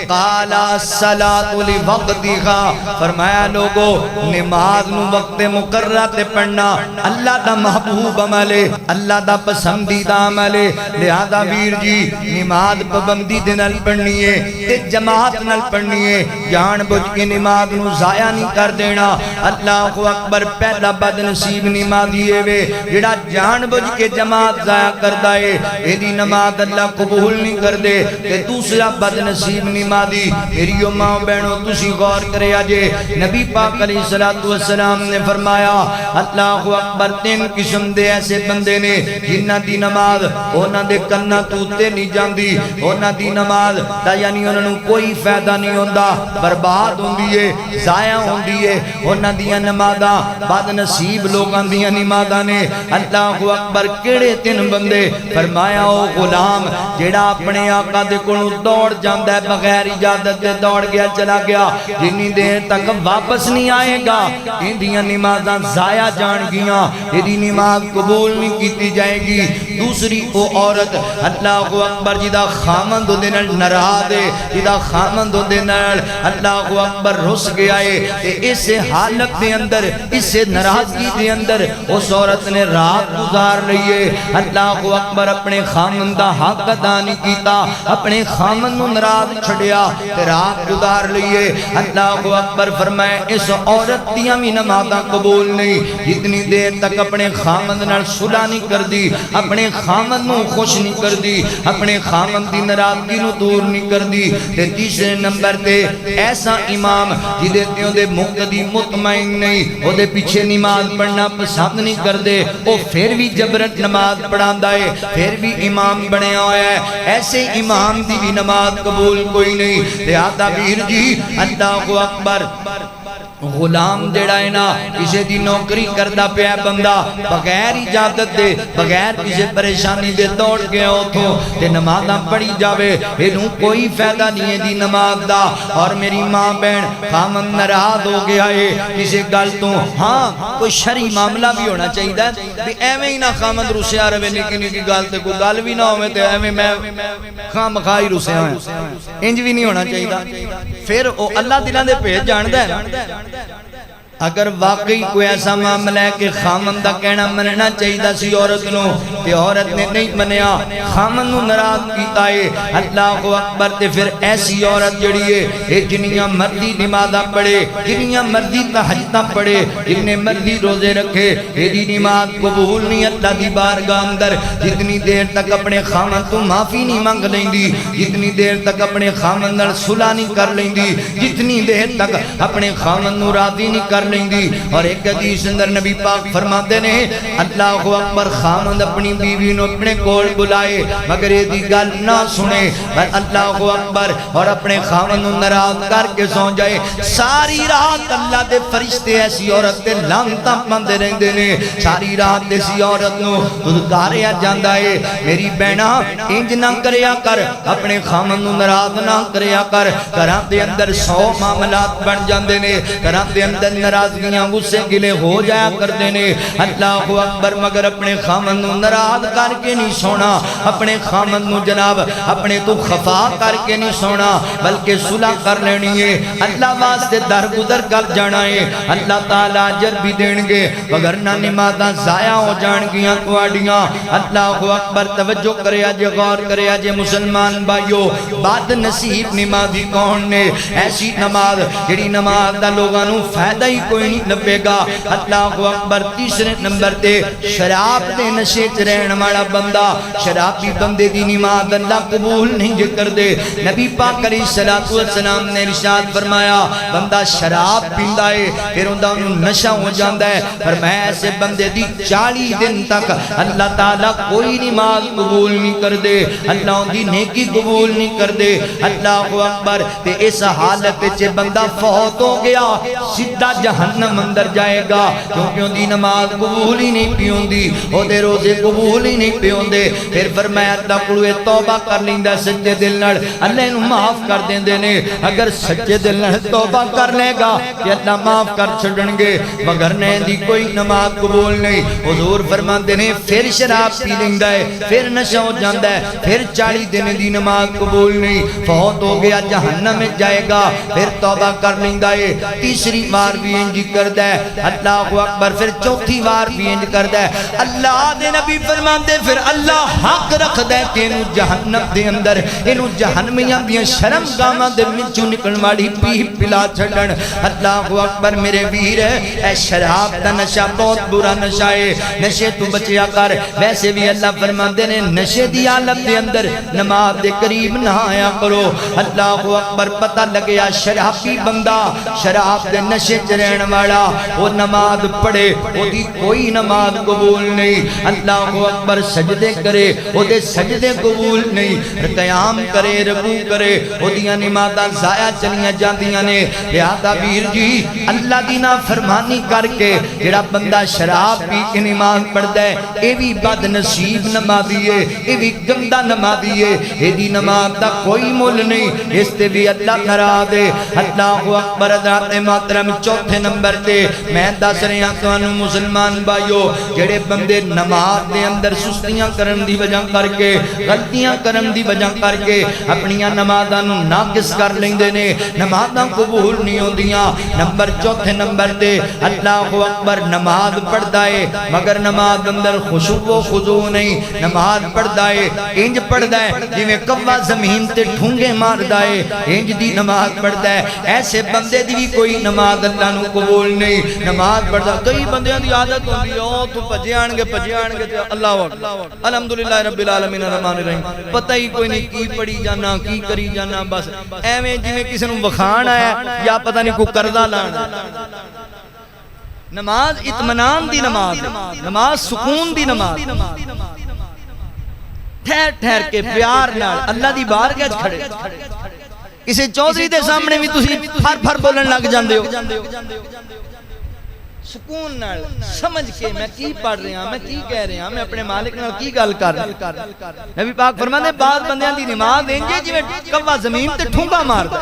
قال الصلاۃ لوقتها فرمایا لوگو نماز نو وقت مقررہ تے پڑھنا اللہ دا محبوب عمل ہے اللہ دا پسندیدہ عمل ہے لہذا ویر جی نماز پابندی دے نال پڑھنی ہے تے جماعت نال پڑھنی ہے جان بوجھ کے نماز نو ضائع نہیں کر دینا اللہ اکبر پہلا بد نصیب نمازی ہے وے جڑا جان بوجھ کے جماعت ضائع کردا ہے ایدی نماز اللہ قبول نہیں کر دے تے دوسرا بد نصیب نمازی میری ماں بہنوں تسی غور کرے اجے نبی پاک علیہ السلام نے فرمایا اللہ اکبر تین قسم دے ایسے بندے نے جنہ دی نماز انہاں دے کنا توتے نہیں جاندی انہاں دی نماز دا یعنی انہاں نوں کوئی فائدہ نہیں ہوندا برباد ہوندی ہے ضائع ہوندی ہے انہاں دیاں نمازاں بد نصیب لوگاں دیاں نمازاں نے اللہ اکبر کیڑے تین بندے فرمایا او غلام جیڑا اپنے آقا دے کولوں دوڑ جاندا ہے بغیر اجازت دے دوڑ گیا چلا گیا جنی دیر تک واپس نہیں آئے گا ان دیاں نمازاں ضائع جان گیاں ایدی نماز قبول نہیں کیتی جائے گی دوسری او عورت اللہ اکبر جدا خامند دے نال ناراض ہے جدا خامند دے نال اللہ اکبر رس گیا ہے تے اس حالت دے اندر اس ناراضگی دے اندر اس عورت نے رات گزار لئیے اللہ اکبر اپنے خامند دا حق ادا نہیں کیتا اپنے خامند نو ناراض چھڑیا تے رات گزار لئیے اللہ اکبر فرمائے اس عورت دیاں بھی نمازاں قبول نہیں جتنی دیر تک اپنے خامند نال صلح نہیں کر دی اپنے خامند نو خوش نہیں کر دی اپنے خامند دی ناراضگی نو دور نہیں کر دی تے تیسرے نمبر تے ایسا امام جدے تیوں دے مقتدی مطمئن نہیں او دے پیچھے نماز پڑھنا پسند نہیں کر دے او پھر بھی جبرت نماز پڑھان دائے پھر بھی امام بنے ہوئے ہے ایسے امام دی بھی نماز قبول کوئی نہیں لہذا ویر جی اللہ اکبر غلام جڑا ہے نا کسی دی نوکری کردہ پیا بندہ بغیر اجازت دے بغیر کسی پریشانی دے دوڑ گیا ہو تو تے نمازاں پڑھی جاوے انہوں کوئی فائدہ نہیں ہے دی نماز دا اور میری ماں بہن خامند ناراض ہو گیا ہے کسی گل تو ہاں کوئی شرعی معاملہ بھی ہونا چاہیے بھی ایویں ہی نہ خامند روسے آ رہے لیکن کی گل تے کوئی گل بھی نہ ہوئے تے ایویں میں خام خواہی روسے آئے انج بھی نہیں ہونا چاہیے پھر وہ اللہ دلان دے پیج جاندہ ہے اگر واقعی کوئی ایسا معاملہ ہے کہ خامندہ کہنا مننا چاہیدہ سی عورت نو تے عورت نے نہیں منیا خامند نو ناراض کیتا ہے اللہ اکبر تے پھر ایسی عورت جڑی ہے جنیاں مردی نمازہ پڑھے جنیاں مردی تہجدہ پڑھے جنہیں مردی روزے رکھے ایدی نماز قبول نہیں اللہ دی بارگاہ اندر جتنی دیر تک اپنے خامند تو معافی نہیں مانگ لیں دی جتنی دیر تک اپنے خامند نال صلح نہیں کر لیں دی جتنی دیر تک اپنے خامند نو راضی نہیں کر لیں دی اور ایک حدیث اندر نبی پاک فرماتے نے اللہ اکبر خامند اپنی بیوی نو اپنے کول بلائے مگر یہ دی گل نہ سنے اللہ اکبر اور اپنے خامند نو ناراض کر کے سو جائے ساری رات اللہ دے فرشتے ایسی عورت دے لانتاں پاندے رہندے نے ساری رات ایسی عورت نو دھدکاریا جاندا ہے میری بہنا انج نہ کریا کر اپنے خامند نو ناراض نہ کریا کر گھراں دے اندر 100 معاملات بن جاندے نے گھراں دے اندر ناراضگیاں غصے گلے ہو جایا کر دینے اللہ اکبر مگر اپنے خامند نو ناراض کر کے نہیں سونا اپنے خامند نو جناب اپنے تو خفا کر کے نہیں سونا بلکہ صلح کر لینی ہے اللہ واسطے درگزر کر جانا ہے اللہ تعالیٰ اجر بھی دین گے وگرنہ نمازاں ضائع ہو جان گیاں تواڈیاں اللہ اکبر توجہ کرے آجے غور کرے آجے مسلمان بھائیو بد نصیب نمازی کون نے ایسی نماز جڑی نماز دا لوگاں نو فائدہ ہی کوئی نہیں لبے گا اللہ اکبر تیسرے نمبر تے شراب دے نشے چ رہن والا بندہ شرابی بندے دی نماز اللہ قبول نہیں کر دے نبی پاک علیہ السلام نے ارشاد فرمایا بندہ شراب پیندا ہے پھر اوندا نوں نشہ ہو جاندا ہے فرمایا ایسے بندے دی 40 دن تک اللہ تعالی کوئی نماز قبول نہیں کر دے اللہ ان دی نیکی قبول نہیں کر دے اللہ اکبر تے اس حالت وچ بندہ فوت ہو گیا سیدھا جہنم اندر جائے گا کیونکہ ان دی نماز قبول ہی نہیں پیون دی او دے روزے قبول ہی نہیں پیون دے پھر فرمایا اللہ کلوے توبہ کر لیندہ سچے دل نڑ اللہ انہوں معاف کر دیں دینے اگر سچے دل نڑ توبہ کر لے گا کہ اللہ معاف کر چھڑن گے مگر نہیں دی کوئی نماز قبول نہیں حضور فرمان دینے پھر شراب پی لیندہ ہے پھر نشہ ہو جاندہ ہے پھر 40 دن دی نماز قبول نہیں فوت ہو گیا جہنم میں جائے گا پھر توبہ کر لیندہ ہے تیسری بار بھی انج کردہ ہے اللہ اکبر پھر چوتھی بار بھی انج کردہ ہے اللہ دے نبی فرماندے پھر اللہ حق رکھ دے کہ انہوں جہنم دے اندر انہوں جہنمیاں دیاں شرم گاما دے منچو نکل ماڑی پی پلا چھڑن اللہ اکبر میرے ویر اے شراب دا نشہ بہت برا نشہ ہے نشے تو بچیا کر ویسے بھی اللہ فرماندے نے نشے دی عالم دے اندر نماز دے قریب نہ آیا کرو اللہ اکبر پتہ لگیا شرابی بندہ شراب دے نشے چرین والا وہ نماز پڑھے وہ دی کوئی نماز قبول نہیں اللہ اکبر سجدے کرے وہ دے سجدے قبول نہیں قیام کرے رکوع کرے وہ دیاں نمازاں ضائع چلیاں جاندیاں نے لہذا ویر جی اللہ دینا فرمانی کر کے جڑا بندہ شراب پی کے نماز پڑھتا ہے اے بھی بد نصیب نمازی ہے اے بھی گندہ نمازی ہے اے دی نماز دا کوئی مول نہیں اس تے بھی اللہ ناراض ہے اللہ اکبر حضرات محترم چوتھے نمبر تے میں دس رہا تانوں مسلمان بھائیو جڑے بندے نماز دے اندر سستیاں کرن دی وجہ کر کے غلطیاں کرن دی وجہ کر کے اپنیاں نمازاں نوں ناقص کر لیندے نے نمازاں قبول نہیں ہوندیاں نمبر چوتھے نمبر تے اللہ اکبر نماز پڑھدا ہے مگر نماز اندر خشوع و خضوع نہیں نماز پڑھدا ہے انج پڑھدا ہے جویں کوا زمین تے ٹھونگے ماردا ہے انج دی نماز پڑھدا ہے ایسے بندے دی بھی کوئی نماز اللہ نو قبول نہیں نماز پڑھدا کئی بندیاں دی عادت ہوندی ہے او تو بھجے آن گے تے اللہ اکبر الحمدللہ رب العالمین الرحمن الرحیم پتہ ہی کوئی نہیں کی پڑھی جانا کی کری جانا بس ایویں جویں کسے نوں وکھان آیا یا پتہ نہیں کوئی قرضہ لان نماز اطمینان دی نماز نماز سکون دی نماز ٹھہر ٹھہر کے پیار نال اللہ دی بارگاہ وچ کھڑے کسی چودھری دے سامنے بھی تسی پھر پھر بولن لگ جاندے ہو سکون نال سمجھ کے میں کی پڑھ رہا میں کی کہہ رہا میں اپنے مالک نال کی گل کر رہا نبی پاک فرماندے بعض بندیاں دی نماز انج جویں کوا زمین تے ٹھونگا ماردا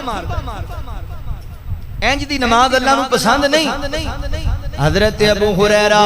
انج دی نماز اللہ نو پسند نہیں حضرت ابو ہریرہ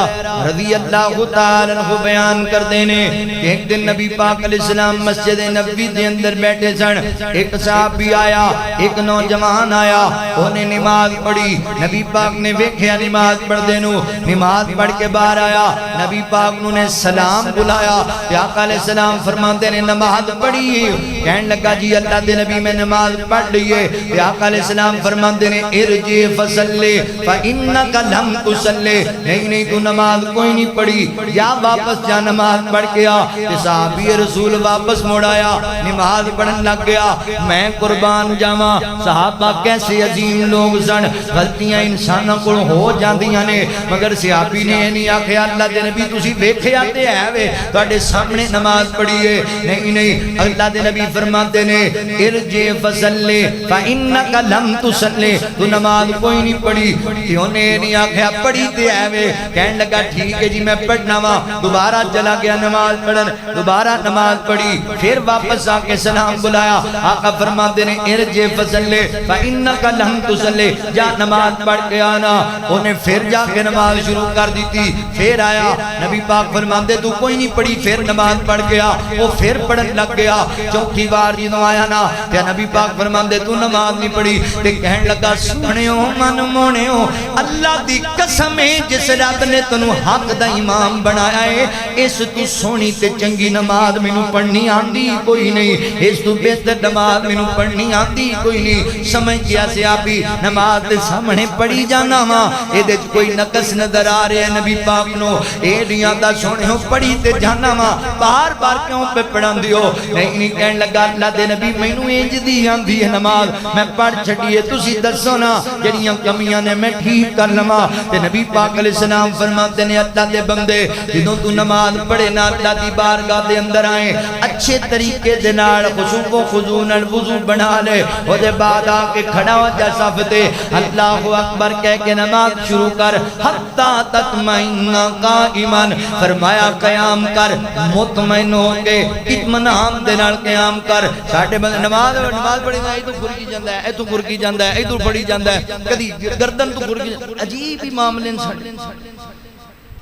رضی اللہ تعالی عنہ بیان کردے نے کہ ایک دن نبی پاک علیہ السلام مسجد نبوی دے اندر بیٹھے سن ایک صحابی آیا ایک نوجوان آیا انہیں نماز پڑھی نبی پاک نے ویکھیا نماز پڑھدے نو نماز پڑھ کے باہر آیا نبی پاک نے سلام بلایا آقا علیہ السلام فرماندے نے نماز پڑھی کہنے لگا جی اللہ دے نبی میں نماز پڑھ لیے آقا علیہ السلام فرماندے نے ارجع فصلی فإنک لم تصلی نہیں تو نماز کوئی نہیں پڑھی یا واپس جا نماز پڑھ کے آ صحابی رسول واپس موڑ آیا نماز پڑھن لگ گیا میں قربان جاواں صحابہ کیسے عظیم لوگ سن غلطیاں انساناں کول ہو جاندیاں نے مگر صحابی نے نہیں آکھیا اللہ دے نبی تسی ویکھیا تے ہے وے تواڈے سامنے نماز پڑھی ہے نہیں اللہ دے نبی فرماتے نے ارجع فصلی فإنک لم تصلی تو نماز کوئی نہیں پڑھی کیوں نے نہیں آکھیا پڑھی تے ایویں کہنے لگا ٹھیک ہے جی میں پڑھنا وا دوبارہ چلا گیا نماز پڑھن دوبارہ نماز پڑھی پھر واپس آ کے سلام بلایا آقا فرماتے نے ارجع فصلی فإنک لم تصلی جا نماز پڑھ کے آنا انہیں پھر جا کے نماز شروع کر دی تھی پھر آیا نبی پاک فرماتے تو کوئی نہیں پڑھی پھر نماز پڑھ گیا وہ پھر پڑھن لگ گیا چوتھی بار جدوں آیا نا کہ نبی پاک فرماتے تو نماز نہیں پڑھی تے کہنے لگا سنیو من مونیو اللہ دی قسم ہے جس رب نے تنو حق دا امام بنایا ہے اس تو سونی تے چنگی نماز مینوں پڑھنی آندی کوئی نہیں اس تو بہتر نماز مینوں پڑھنی آندی کوئی نہیں سمجھ گیا صحابی نماز دے سامنے پڑھی جانا وا اے دے کوئی نقص نظر آ رہا ہے نبی پاک نو اے نہیں آندا سونیو پڑھی تے جانا وا بار بار کیوں پہ پڑھاندی ہو نہیں کہنے لگا اللہ دے نبی مینوں انج دی آندی ہے نماز میں پڑھ چھڈی ہے تسی دسو نا جڑیاں کمیاں نے میں ٹھیک کر لواں تے نبی پاک علیہ السلام فرماتے نے اللہ دے بندے جدوں تو نماز پڑھے نا اللہ دی بارگاہ دے اندر آئے اچھے طریقے دے نال خشوع و خضوع نال وضو بنا لے او دے بعد آ کے کھڑا ہو جا صف تے اللہ اکبر کہہ کے نماز شروع کر حتی تطمئن قائما فرمایا قیام کر مطمئن ہو کے اطمینان دے نال قیام کر ساڈے بندے نماز پڑھی نا ایتھوں گرکی جاندا ہے ایتھوں گرکی جاندا ہے ایتھوں پڑھی جاندا ہے کدی گردن تو گرکی عجیب ہی معاملے ساڈے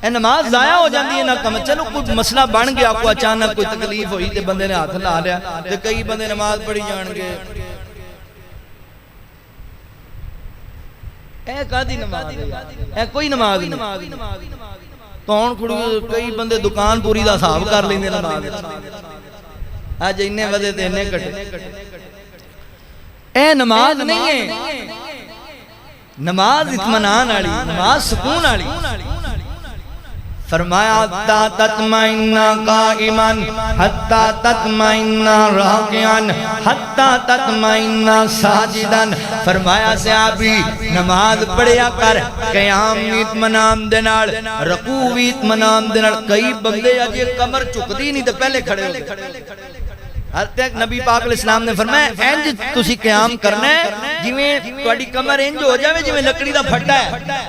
اے نماز ضائع ہو جاندی ہے نا کم چلو کوئی مسئلہ بن گیا کو اچانک کوئی تکلیف ہوئی تے بندے نے ہاتھ لا لیا تے کئی بندے نماز پڑھی جان گے اے کادی نماز ہے اے کوئی نماز نہیں تون کھڑی کئی بندے دکان پوری دا حساب کر لیندے نماز اج اینے ودے تے اینے کٹے اے نماز نہیں ہے نماز اطمینان والی نماز سکون والی فرمایا حتی تطمئن قائما حتی تطمئن راکعا حتی تطمئن ساجدا فرمایا صحابی نماز پڑھیا کر قیام اطمینان دے نال رکوع اطمینان دے نال کئی بندے اج کمر چکدی نہیں تے پہلے کھڑے ہو حضرت نبی پاک علیہ السلام نے فرمایا انج تسی قیام کرنا ہے جویں تہاڈی کمر انج ہو جاوے جویں لکڑی دا پھٹا ہے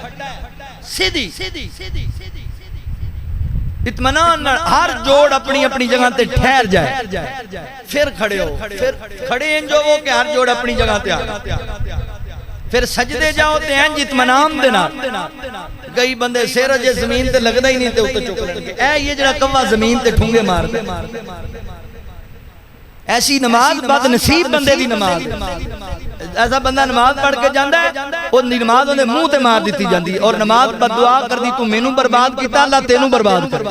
سیدھی اطمینان ہر جوڑ اپنی اپنی جگہ تے ٹھہر جائے پھر کھڑے ہو پھر کھڑے انج ہو کہ ہر جوڑ اپنی جگہ تے آ پھر سجدے جاؤ تے انج اطمینان دے نال کئی بندے سر جے زمین تے لگدا ہی نہیں تے اوتے چک لیں گے اے یہ جڑا کوا زمین تے ٹھونگے مار دے ایسی نماز بد نصیب بندے دی نماز ایسا بندہ نماز پڑھ کے جاندا ہے وہ نماز اندے منہ تے مار دیتی جاندی اور نماز بد دعا کر دی تو مینوں برباد کیتا اللہ تینوں برباد کر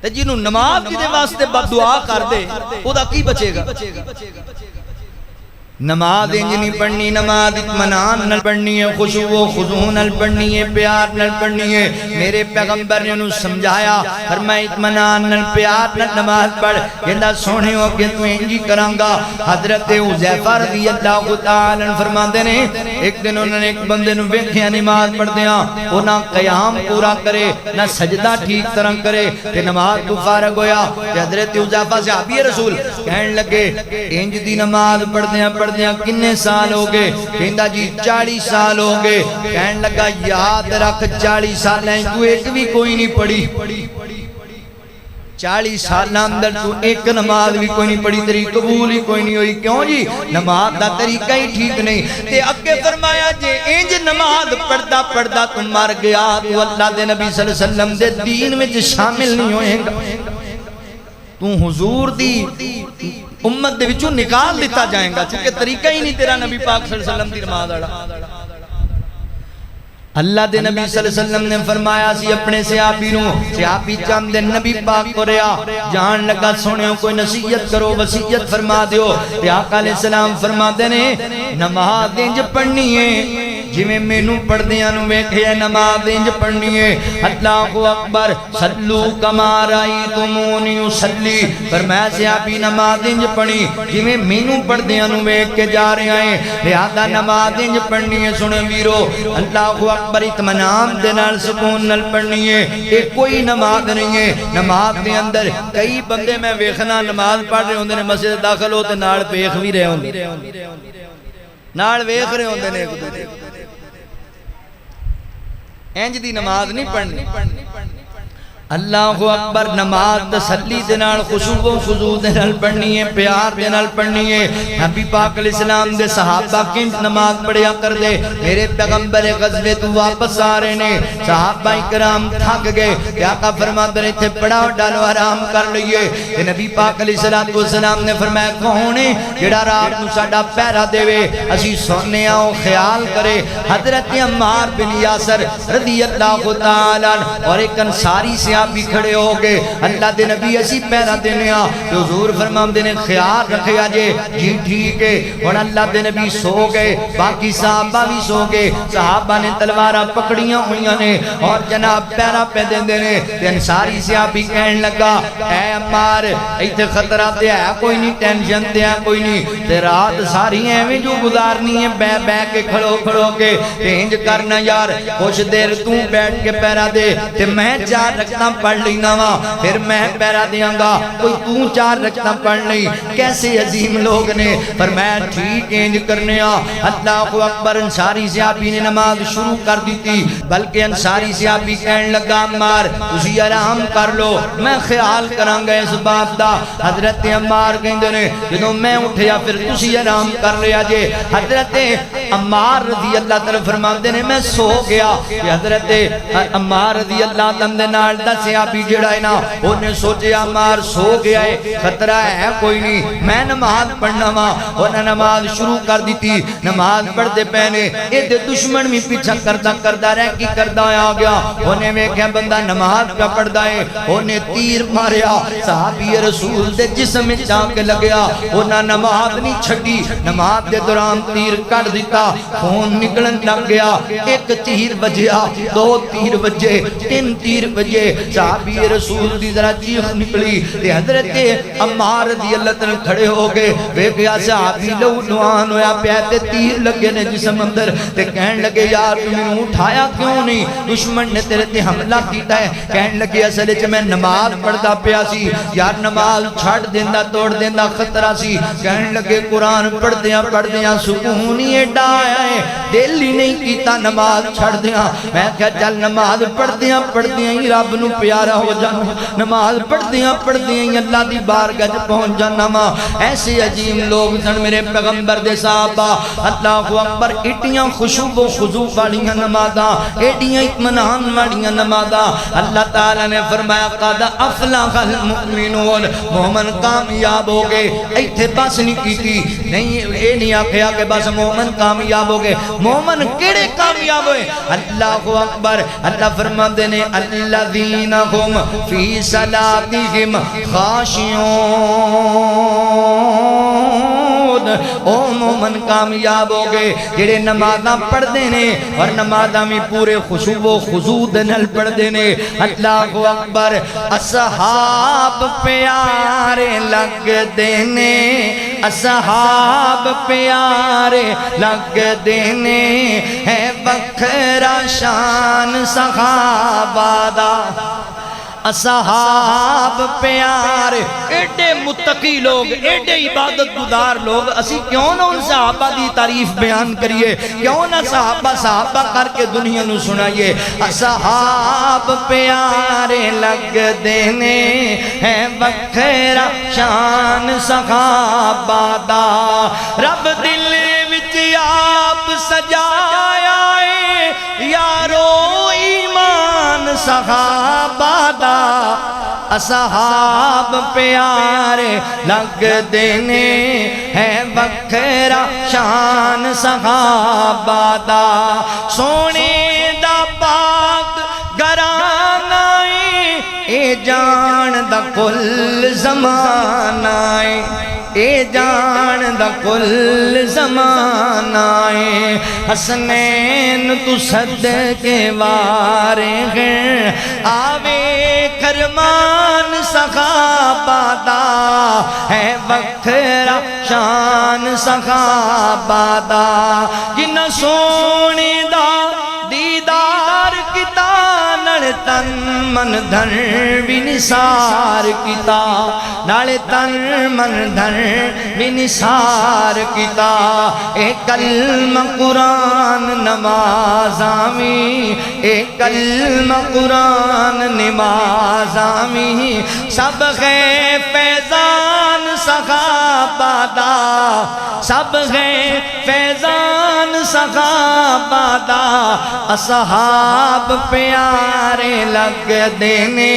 تے جنوں نماز دے واسطے بد دعا کر دے او دا کی بچے گا نماز انج نہیں پڑھنی نماز اطمینان نال پڑھنی ہے خشوع و خضوع نال پڑھنی ہے پیار نال پڑھنی ہے میرے پیغمبر نے انہوں سمجھایا فرمایا اطمینان نال پیار نال نماز پڑھ کہندا سونے ہو کہ تو انجی کرانگا حضرت حذیفہ رضی اللہ تعالی عنہ فرماندے نے ایک دن انہوں نے ایک بندے نو ویکھیا نماز پڑھدیاں او نہ قیام پورا کرے نہ سجدہ ٹھیک طرح کرے تے نماز تو فارغ ہویا تے حضرت حذیفہ صحابی رسول کہن لگے انج دی نماز پڑھدیاں پڑھدیاں کنے سال ہو گئے کہندا جی 40 سال ہو گئے کہن لگا یاد رکھ 40 سال ہیں تو ایک بھی کوئی نہیں پڑھی 40 سال اندر تو ایک نماز بھی کوئی نہیں پڑھی تیری قبول ہی کوئی نہیں ہوئی کیوں جی نماز دا طریقہ ہی ٹھیک نہیں تے اگے فرمایا جے انج نماز پڑھدا پڑھدا تو مر گیا تو اللہ دے نبی صلی اللہ علیہ وسلم دے دین وچ شامل نہیں ہوئے گا تو حضور دی امت دے وچوں نکال دیتا جائیں گا چونکہ طریقہ ہی نہیں تیرا نبی پاک صلی اللہ علیہ وسلم دی نماز آڑا اللہ دے نبی صلی اللہ علیہ وسلم نے فرمایا سی اپنے صحابی نو صحابی چاند دے نبی پاک کو ریا جان لگا سونے کوئی نصیحت کرو وصیت فرما دیو تے آقا علیہ السلام فرما دینے نماز انج پڑھنی ہے جویں مینوں پڑھدیاں نو ویکھیا نماز انج پڑھنی ہے اللہ اکبر صلو کما رایتمونی اصلی فرمایا صحابی نماز انج پڑھی جویں مینوں پڑھدیاں نو ویکھ کے جا رہے ہیں لہذا نماز انج پڑھنی ہے سنے ویرو اللہ اکبر اطمینان دے نال سکون نال پڑھنی ہے یہ کوئی نماز نہیں ہے نماز دے اندر کئی بندے میں ویکھنا نماز پڑھ رہے ہوندے نے مسجد داخل ہوتے نال ویکھ بھی رہے ہوندے نال ویکھ رہے ہوندے نے ایک دوسرے انج دی نماز نہیں پڑھنی اللہ اکبر نماز تسلی دے نال خشوع و خضوع دے نال پڑھنی ہے پیار دے نال پڑھنی ہے نبی پاک علیہ السلام دے صحابہ کنج نماز پڑھیا کر دے میرے پیغمبر غزوے تو واپس آ رہے نے صحابہ کرام تھک گئے کہ آقا فرماتے ہیں تھے پڑھا ڈالو آرام کر لئیے کہ نبی پاک علیہ السلام نے فرمایا کون ہے جڑا رات نو ساڈا پہرا دے وے اسی سونے آؤ خیال کرے حضرت عمار بن یاسر رضی اللہ تعالی عنہ اور ایک انصاری سے بھی کھڑے ہو گئے اللہ دے نبی اسی پہرا دینے تو حضور فرمان دینے خیال رکھے آجے جی ٹھیک ہے اور اللہ دے نبی سو گئے باقی صحابہ بھی سو گئے صحابہ نے تلوارہ پکڑیاں ہوئیاں نے اور جناب پہرا پہ دے دینے انصاری صحابی کہنے لگا اے عمار ایتھے خطرہ تے ہے کوئی نہیں ٹینشن تے ہے کوئی نہیں تے رات ساری ہیں میں جو گزارنی ہے بے بے کے کھڑو کے انج کرنا یار کچھ دیر تو بیٹھ کے پہرا دے تے میں چار رکھتا پڑھ لینا وا پھر میں پیرا دیاں گا کوئی تو 4 رکعتاں پڑھ لی کیسے عظیم لوگ نے پر میں ٹھیک انج کرنے اللہ اکبر انصاری صحابی نے نماز شروع کر دی تھی بلکہ انصاری صحابی کہنے لگا عمار تسی آرام کر لو میں خیال کراں گا اس بات دا حضرت عمار کہندے نے جدوں میں اٹھیا پھر تسی آرام کر لیا جے حضرت عمار رضی اللہ تعالی فرماندے نے میں سو گیا کہ حضرت عمار رضی اللہ تعالی نال صحابی جڑا ہے نا انہیں سوچے عمار سو گیا ہے خطرہ ہے کوئی نہیں میں نماز پڑھنا وا انہیں نماز شروع کر دی تھی نماز پڑھ دے پہنے یہ دے دشمن بھی پیچھا کردہ رہ کی کردہ آ گیا انہیں ویکھیں بندہ نماز پہ پڑھ دائے انہیں تیر ماریا صحابی رسول دے جسم میں جان کے لگیا انہیں نماز نہیں چھڑی نماز دے دوران تیر کر دیتا خون نکلن لگ گیا 1 تیر بجیا 2 تیر بجے 3 تیر بجے صحابی رسول دی ذرا چیخ نکلی تے حضرت عمار رضی اللہ تعالی کھڑے ہو گئے ویکھیا صحابی لو نوان ہویا پیا تے تیر لگے نے جسم اندر تے کہن لگے یار تو مینوں اٹھایا کیوں نہیں دشمن نے تیرے تے حملہ کیتا ہے کہن لگے اصل وچ میں نماز پڑھدا پیا سی یار نماز چھڈ دیندا توڑ دیندا خطرہ سی کہن لگے قرآن پڑھدیاں سکون ہی ایڈا آیا ہے دل ہی نہیں کیتا نماز چھڑ دیاں میں کہا چل نماز پڑھ دیاں ہی رب نو پیارا ہو جانا نماز پڑھ دیاں ہی اللہ دی بارگاہ پہنچ جانا ماں ایسے عجیب لوگ سن میرے پیغمبر دے صحابہ اللہ اکبر ایڈیاں خشوع و خضوع والیاں نمازاں ایڈیاں اطمینان والیاں نمازاں اللہ تعالیٰ نے فرمایا قد افلح المؤمنون مومن کامیاب ہو گئے ایتھے بس نہیں کیتی نہیں اے نہیں آکھیا کہ بس مومن کامیاب ہو گئے مومن کیڑے کامیاب ہوئے اللہ اکبر اللہ فرماتے نے الذین هم فی صلاتہم خاشعون او مومن کامیاب ہو گئے جڑے نمازاں پڑھ دینے اور نمازاں میں پورے خشوع و خضوع نال پڑھ دینے اللہ اکبر اصحاب پیارے لگ دینے اصحاب پیارے لگ دینے ہے بکھرا شان صحابہ دا اصحاب پیارے ایڈے متقی لوگ ایڈے عبادت گزار لوگ اسی کیوں نہ ان صحابہ دی تعریف بیان کریے کیوں نہ صحابہ کر کے دنیا نو سنائیے اصحاب پیارے لگ دینے ہیں بکھرا شان صحابہ دا رب دل وچ آپ سجایا ہے یارو ایمان صحابہ دا اصحاب پیارے لگ دینے ہیں بکھرا شان صحابہ دا سونے دا پاک گرانا اے جان دا کل زمانہ اے جان دا کل زمانہ حسنین تو صدقے وارے ہیں آوے کرمان صحابہ دا ہے بکھرا شان صحابہ دا جنہ سونے دا دیدار کتا نڑ تن من دھن بھی نثار کتا نڑ تن من دھن بھی نثار کتا اے کلمہ قرآن نماز آمی اے کلمہ قرآن نماز آمی سب ہے فیضان صحابہ دا سب ہے فیضان صحابہ دا اصحاب پیارے لگ دینے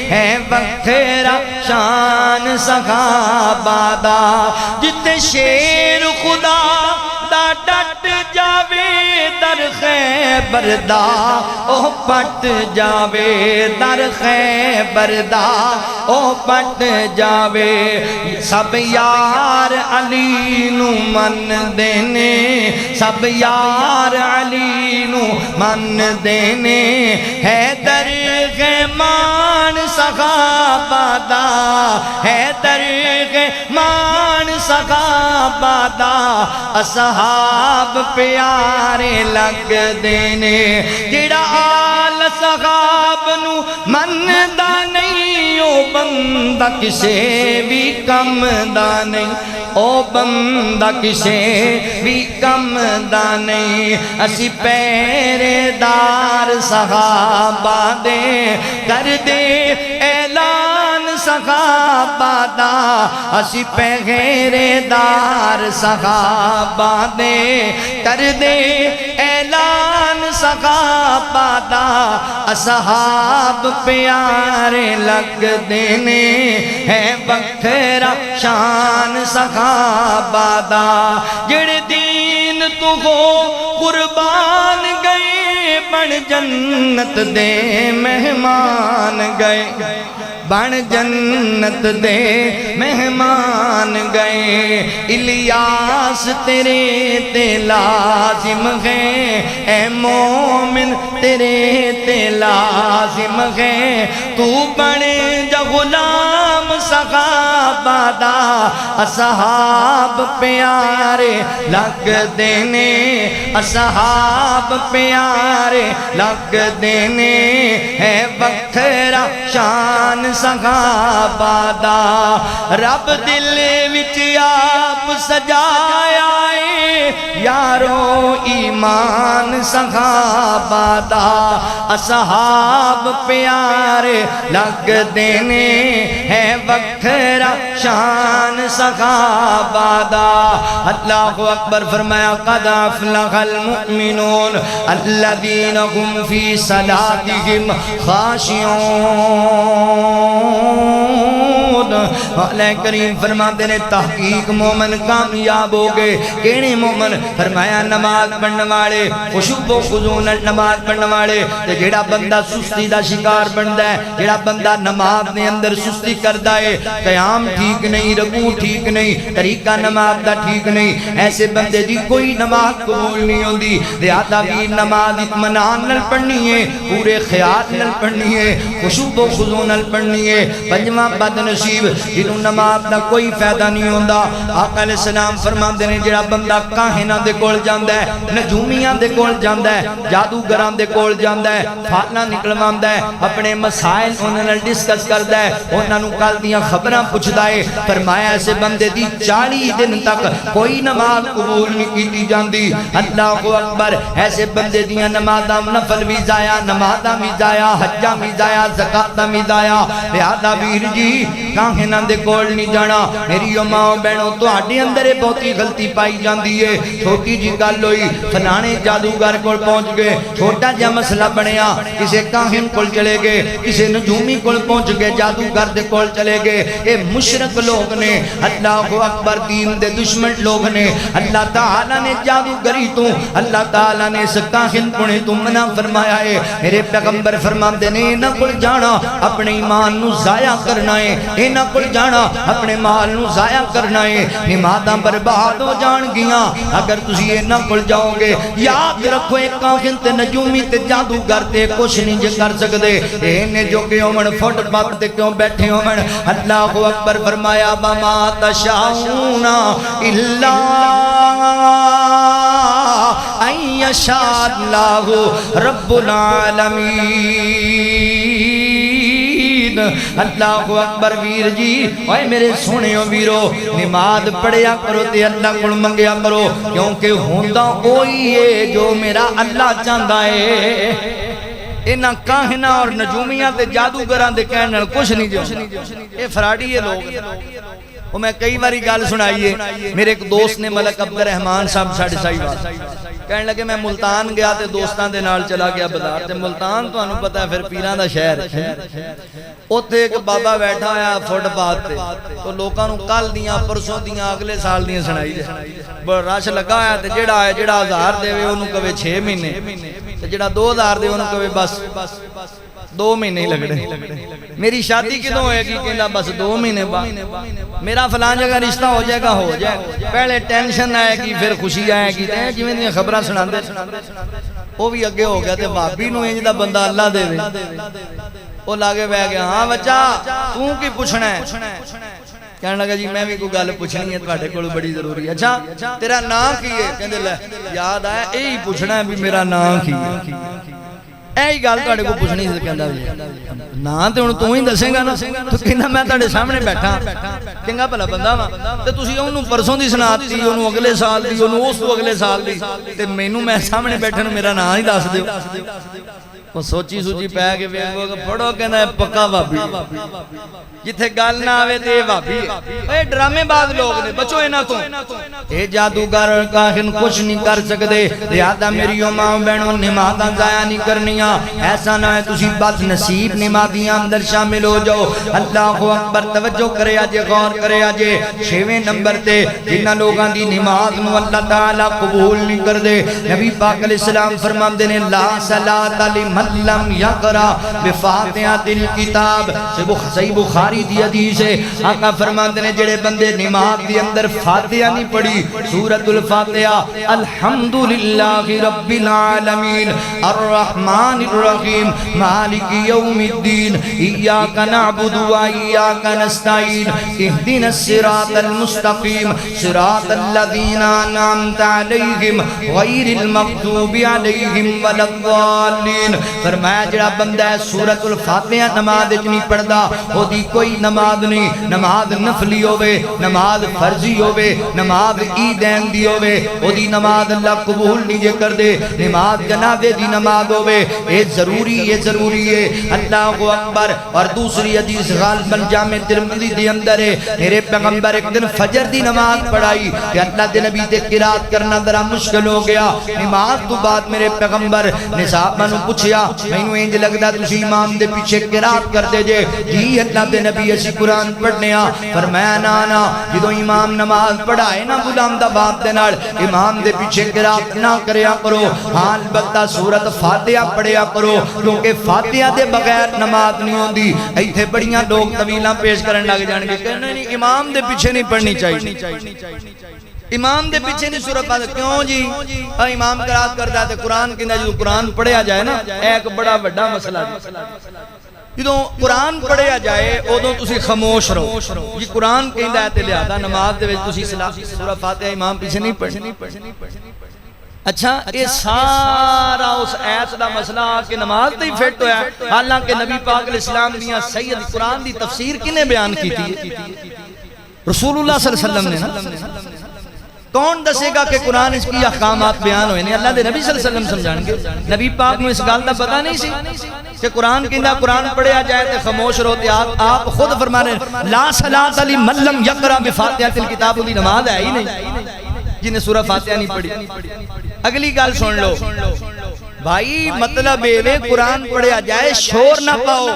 ہیں بکھرا شان صحابہ دا جتے شیر خدا دا ڈٹ جاوے در خیبر دا او پٹ جاوے در خیبر دا او پٹ جاوے سب یار علی نو من دینے سب یار علی نو من دینے ہے در غیمان صحابہ دا ہے در غیمان صحابہ دا اصحاب پیارے لگ دینے جڑا آل صحاب نو من دا نہیں او بندہ کسے بھی کم دا نہیں او بندہ کسے بھی کم دا نہیں اسی پیرے دار صحابہ دے کر دے اعلان صحابہ دا اسی پیرے دار صحابہ دے کر دے اعلان صحابہ دا اصحاب پیارے لگ دینے ہے بکھرا شان صحابہ دا جڑ دین تو ہو قربان گئے بن جنت دے مہمان گئے بن جنت دے مہمان گئے الیاس تیرے تے لازم ہے اے مومن تیرے تے لازم ہے تو بنے جا غلام صحابہ دا اصحاب پیارے لگ دینے اصحاب پیارے لگ دینے ہے بکھرا شان صحابہ دا رب دل وچ آپ سجایا یارو ایمان صحابہ دا اصحاب پیارے لگ دینے ہے وکھرا شان صحابہ دا اللہ اکبر فرمایا قد افلح المؤمنون الذین هم فی صلاتهم خاشعون علیہ کریم فرماتے ہیں تحقیق مومن کامیاب ہو گئے کیڑے مومن فرمایا نماز پڑھنے والے خشوع و خضوع نال نماز پڑھنے والے تے جیڑا بندہ سستی دا شکار بندا ہے جیڑا بندہ نماز دے اندر سستی کردا ہے قیام ٹھیک نہیں رکوع ٹھیک نہیں طریقہ نماز دا ٹھیک نہیں ایسے بندے دی کوئی نماز قبول نہیں ہوندی لہذا بھی نماز اطمینان نال پڑھنی ہے پورے خیال نال پڑھنی ہے خشوع و خضوع نال پڑھنی ہے پنجواں بد نصیب جنہوں نماز دا کوئی فائدہ نہیں ہوندا آقا علیہ السلام فرماندے نے جڑا بندہ کاہناں دے کول جاندا ہے نجومیاں دے کول جاندا ہے جادوگراں دے کول جاندا ہے فاتنا نکلواندا ہے اپنے مسائل انہاں نال ڈسکس کردا ہے انہاں نوں کل دیاں خبراں پوچھدا ہے فرمایا ایسے بندے دی 40 دن تک کوئی نماز قبول نہیں کیتی جاندی اللہ اکبر ایسے بندے دیاں نمازاں نفل بھی ضائع نمازاں بھی ضائع حجاں بھی ضائع زکاتاں بھی ضائع لہذا ویر جی کاہناں دے کول نہیں جانا میری ماں بہنوں تہاڈے اندر بہتی غلطی پائی جاندی ہے چھوٹی جی گل ہوئی فلانے جادوگر کول پہنچ گئے چھوٹا جا مسئلہ بنیا کسے کاہن کول چلے گئے کسے نجومی کول پہنچ گئے جادوگر دے کول چلے گئے اے مشرک لوگ نے اللہ اکبر دین دے دشمن لوگ نے اللہ تعالیٰ نے جادوگری تو اللہ تعالیٰ نے اس کاہن کو نے تو منع فرمایا ہے میرے پیغمبر فرماندے نے نہ کول جانا اپنے ایمان نو ضائع کرنا ہے اینا کل جانا اپنے مال نو ضائع کرنا ہے نمازاں برباد ہو جان گیاں اگر تسی اینا کل جاؤ گے یاد رکھو ایک کاہن تے نجومی تے جادوگر تے کچھ نہیں جے کر سکدے اینے جو کہ اومن فٹ پات تے کیوں بیٹھے اومن اللہ اکبر فرمایا وما تشاؤون الا ان یشاء اللہ رب العالمین اللہ اکبر ویر جی اوے میرے سونےو ویرو نماز پڑھیا کرو تے اللہ کول منگیا کرو کیونکہ ہوندا اوہی ہے جو میرا اللہ چاہندا ہے انہاں کاہناں اور نجومیاں تے جادوگراں دے کہن نال کچھ نہیں جو اے فراڈی ہے لوگ وہ میں کئی باری گل سنائیے میرے ایک دوست نے ملک عبد الرحمان صاحب ساڈے سائیوال کہنے لگے میں ملتان گیا تے دوستان دے نال چلا گیا بازار تے ملتان تو انہوں پتہ ہے پھر پیران دا شہر اوتھے ایک بابا بیٹھا آیا فٹ پاتھ تے تو لوکاں نوں کل دیاں پرسوں دیاں اگلے سال دیاں سنائی دے بڑا رش لگا آیا تے جڑا ہے جڑا 1000 دے انہوں کہے 6 مہینے تے جڑا 2000 دے انہوں کہے بس 2 مہینے ہی لگنے میری شادی کدوں ہوئے گی کہنا بس 2 مہینے بعد میرا فلان جگہ رشتہ ہو جائے گا ہو جائے پہلے ٹینشن آئے گی پھر خوشی آئے گی جویں دیاں خبراں سناندے وہ بھی اگے ہو گیا تے بھابی نوں انج دا بندہ اللہ دے وہ لاگے بہ گیا ہاں بچہ تو کی پوچھنا ہے کہنے لگا جی میں بھی کوئی گل پوچھنی ہے تواڈے کول بڑی ضروری ہے اچھا تیرا نام کی ہے کہندے لے یاد آیا یہی پوچھنا ہے بھی میرا نام کی ہے ایہی گل تواڈے کو پوچھنی سی کہندا نا تے ہن تو ہی دسے گا نا تو کہندا میں تواڈے سامنے بیٹھا چنگا بھلا بندہ وا تے تسی اونوں پرسوں دی سناتی اونوں اگلے سال دی اونوں اس تو اگلے سال دی تے مینوں میں سامنے بیٹھے نوں میرا نام ہی دس دیو وہ سوچی سوچی پہ کے ویکھو کہ پڑھو کہندا ہے پکا بھابی جتھے گل نہ آوے تے بھابی اے ڈرامے باز لوگ نے بچو انہاں تو اے جادوگر کاہن کچھ نہیں کر سکدے لہذا میری ماں بہنوں نمازاں ضائع نہیں کرنیاں ایسا نہ ہے تسی بد نصیب نمازیاں اندر شامل ہو جاؤ اللہ اکبر توجہ کرے اجے غور کرے اجے 6ویں نمبر تے جنہاں لوگاں دی نماز نو اللہ تعالی قبول نہیں کردے نبی پاک علیہ السلام فرماندے نے لا صلاۃ لمن لم یقرأ بفاتحۃ الکتاب صحیح بخاری دی حدیث ہے آقا فرماندے نے جڑے بندے نماز دی اندر فاتحہ نہیں پڑھی سورۃ الفاتحہ الحمدللہ رب العالمین الرحمن الرحمن الرحیم مالک یوم الدین ایاک نعبد و ایاک نستعین اہدنا الصراط المستقیم صراط الذین انعمت علیہم غیر المغضوب علیہم ولا الضالین۔ فرمایا جڑا بندہ ہے سورۃ الفاتحہ نماز وچ نہیں پڑھدا او دی کوئی نماز نہیں، نماز نفلی ہوے نماز فرضی ہوے نماز عیدین دی ہوے او دی نماز اللہ قبول نہیں جے کر دے۔ نماز جنازے دی نماز ہوے اے ضروری ہے اللہ اکبر۔ اور دوسری حدیث غالباً جامع ترمذی دی اندر ہے میرے پیغمبر ایک دن فجر دی نماز پڑھائی کہ اللہ دے نبی تے قرات کرنا ذرا مشکل ہو گیا۔ نماز تو بعد میرے پیغمبر نے صحابہ نو پوچھیا مینوں انج لگدا تسی امام دے پیچھے قرات کر دے جے؟ جی اللہ دے نبی اسی قرآن پڑھنے آ۔ فرمایا نا جدوں امام نماز پڑھائے نا غلام دا باپ دے نال امام دے پیچھے قرات نہ کریا کرو، ہاں البتہ سورۃ فاتحہ پڑھیا کرو کیونکہ فاتحہ دے بغیر نماز نہیں ہوندی۔ ایتھے بڑیاں لوگ طویلاں پیش کرن لگ جان گے کہ نہیں امام دے پیچھے نہیں پڑھنی چاہیے، امام دے پیچھے نہیں سورۃ فاتحہ کیوں جی؟ امام قرات کردا تے قرآن کہندا جو قرآن پڑھیا جائے نا ایک بڑا بڑا مسئلہ جدوں قرآن پڑھیا جائے ادوں تسی خاموش رہو جی قرآن کہندا ہے تے لہذا نماز دے وچ تسی سورۃ فاتحہ امام پیچھے نہیں پڑھنی۔ اچھا یہ سارا اس ایت دا مسئلہ کہ نماز تے ہی فٹ ہویا، حالانکہ نبی پاک علیہ السلام دیاں سید قرآن دی تفسیر کنے بیان کی تھی؟ رسول اللہ صلی اللہ علیہ وسلم نے نا۔ کون دسے گا کہ قرآن اس کی احکامات بیان ہوئے نہیں؟ اللہ دے نبی صلی اللہ علیہ وسلم سمجھان گے۔ نبی پاک میں اس گال دا پتہ نہیں سی کہ قرآن کہندا قرآن پڑھیا جائے تے خاموش رہتے۔ آپ خود فرما رہے ہیں لا صلاۃ لمن لم یقرأ بفاتحۃ الکتاب، دی نماز ہے ہی نہیں جنہیں سورہ فاتحہ نہیں پڑھی۔ اگلی گال سن لو بھائی، مطلب یہ قرآن پڑھیا جائے شور نہ پاؤ،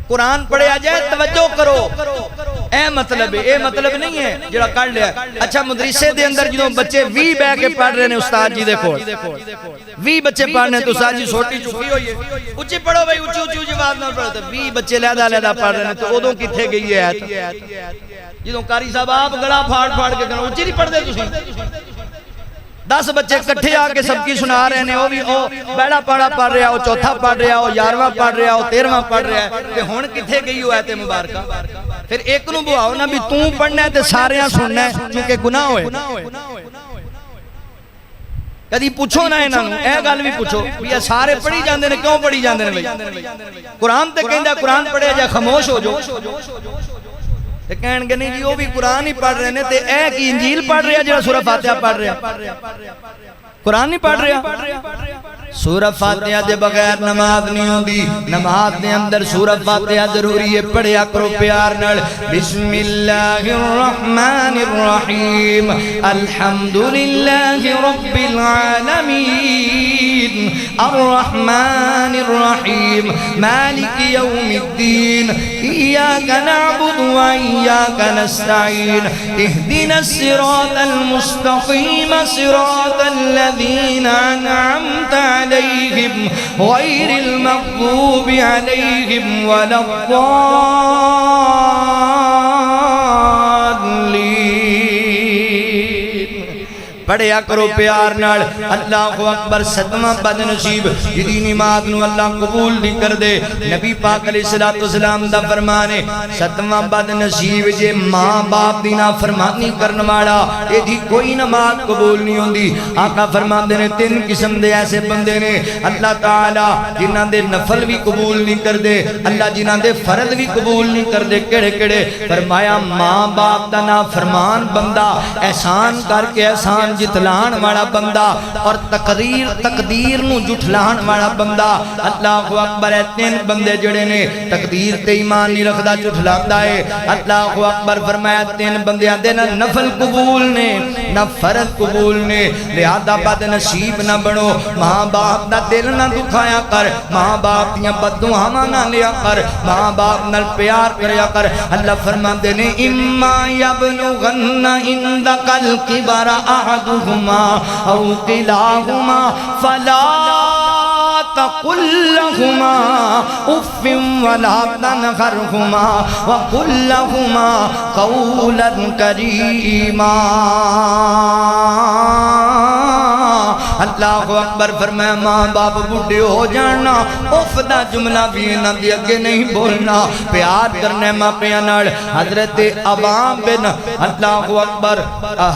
قرآن پڑھیا جائے توجہ کرو، اے مطلب ہے، اے مطلب نہیں ہے جڑا کر لیا۔ اچھا مدرسے دے اندر جدوں بچے 20 بہ کے پڑھ رہے نے استاد جی دے کول 20 بچے پڑھنے تو استاد جی سوٹی چکی ہوئی ہے اچھی پڑھو بھائی اچھی آواز نہ پڑھو، 20 بچے لہدا پڑھ رہے ہیں تو ادوں کتنے گئی ہے جدوں قاری صاحب آپ گلا پھاڑ کے کرو اچھی نہیں پڑھتے تسی؟ 10 بچے کٹھے آ کے سب کی سنا رہے ہیں، وہ بھی بیڑا پاڑا پڑھ رہا، وہ چوتھا پڑھ رہا، وہ 11واں پڑھ رہا، وہ 13واں پڑھ رہا ہے، تے ہن کتھے گئی ہو ایت مبارکہ؟ پھر ایک نو بہاؤ نا بھی توں پڑھنا ہے تے ساریاں سننا ہے کیونکہ گناہ ہوئے۔ کدی پوچھو نہ انہاں نوں اے گل بھی پوچھو بھی یہ سارے پڑھی جاندے نے کیوں پڑھی جاندے نے بھائی؟ قرآن تے کہندا قرآن پڑھیا جائے خاموش ہو جو تے کہن گے نہیں جی وہ بھی قرآن ہی پڑھ رہے ہیں تے اے کی انجیل پڑھ رہا جڑا سورہ فاتحہ پڑھ رہا، قرآن نہیں پڑھ رہا۔ سورہ فاتحہ دے بغیر نماز نہیں ہوندی، نماز دے اندر سورہ فاتحہ ضروری ہے، پڑھیا کرو پیار نال۔ بسم اللہ الرحمن الرحیم الحمدللہ رب العالمین الرحمن الرحیم مالک یوم الدین ایاک نعبد و ایاک نستعین اہدنا الصراط المستقیم صراط الذین انعمت علیہم غیر المغضوب علیہم ولا الضالین۔ پڑھیا کرو پیار نال۔ اللہ اکبر۔ 7واں بد نصیب جدی نماز نو اللہ قبول نہیں کر دے، نبی پاک علیہ السلام دا فرمانے 7واں بد نصیب جے ماں باپ دی نافرمانی کرن والا ایدی کوئی نماز قبول نہیں ہوندی۔ آقا فرماندے نے 3 قسم دے ایسے بندے نے اللہ تعالی جنہاں دے نفل بھی قبول نہیں کر دے، اللہ جنہاں دے فرض بھی قبول نہیں کر دے۔ کڑے کڑے؟ فرمایا ماں باپ دا نافرمان بندہ، احسان کر کے احسان جتلان والا بندہ، اور تقدیر نو جھٹلان والا بندہ۔ اللہ اکبر۔ 3 بندے جڑے نے تقدیر تے ایمان نہیں رکھدا، جھٹلاندا ہے۔ اللہ اکبر۔ فرمایا 3 بندیاں دے نہ نفل قبول نے نہ فرض قبول نے، لہذا بد نصیب نہ بنو۔ ماں باپ دا دل نہ دکھایا کر، ماں باپ دیاں بددعاواں نہ لیا کر، ماں باپ نال پیار کریا کر۔ اللہ فرماندے نے اما یبلغن عندک الکبر احدہما او کلاہما فلا تقل لهما اف ولا تنهرهما وقل لهما قولا كريما۔ اللہ اکبر فرمایا ماں باپ بڈھے ہو جانا اف دا جملہ بھی انہاں دے اگے نہیں بولنا پیار کرنا ماں پیاں نال حضرت عوام بن اللہ اکبر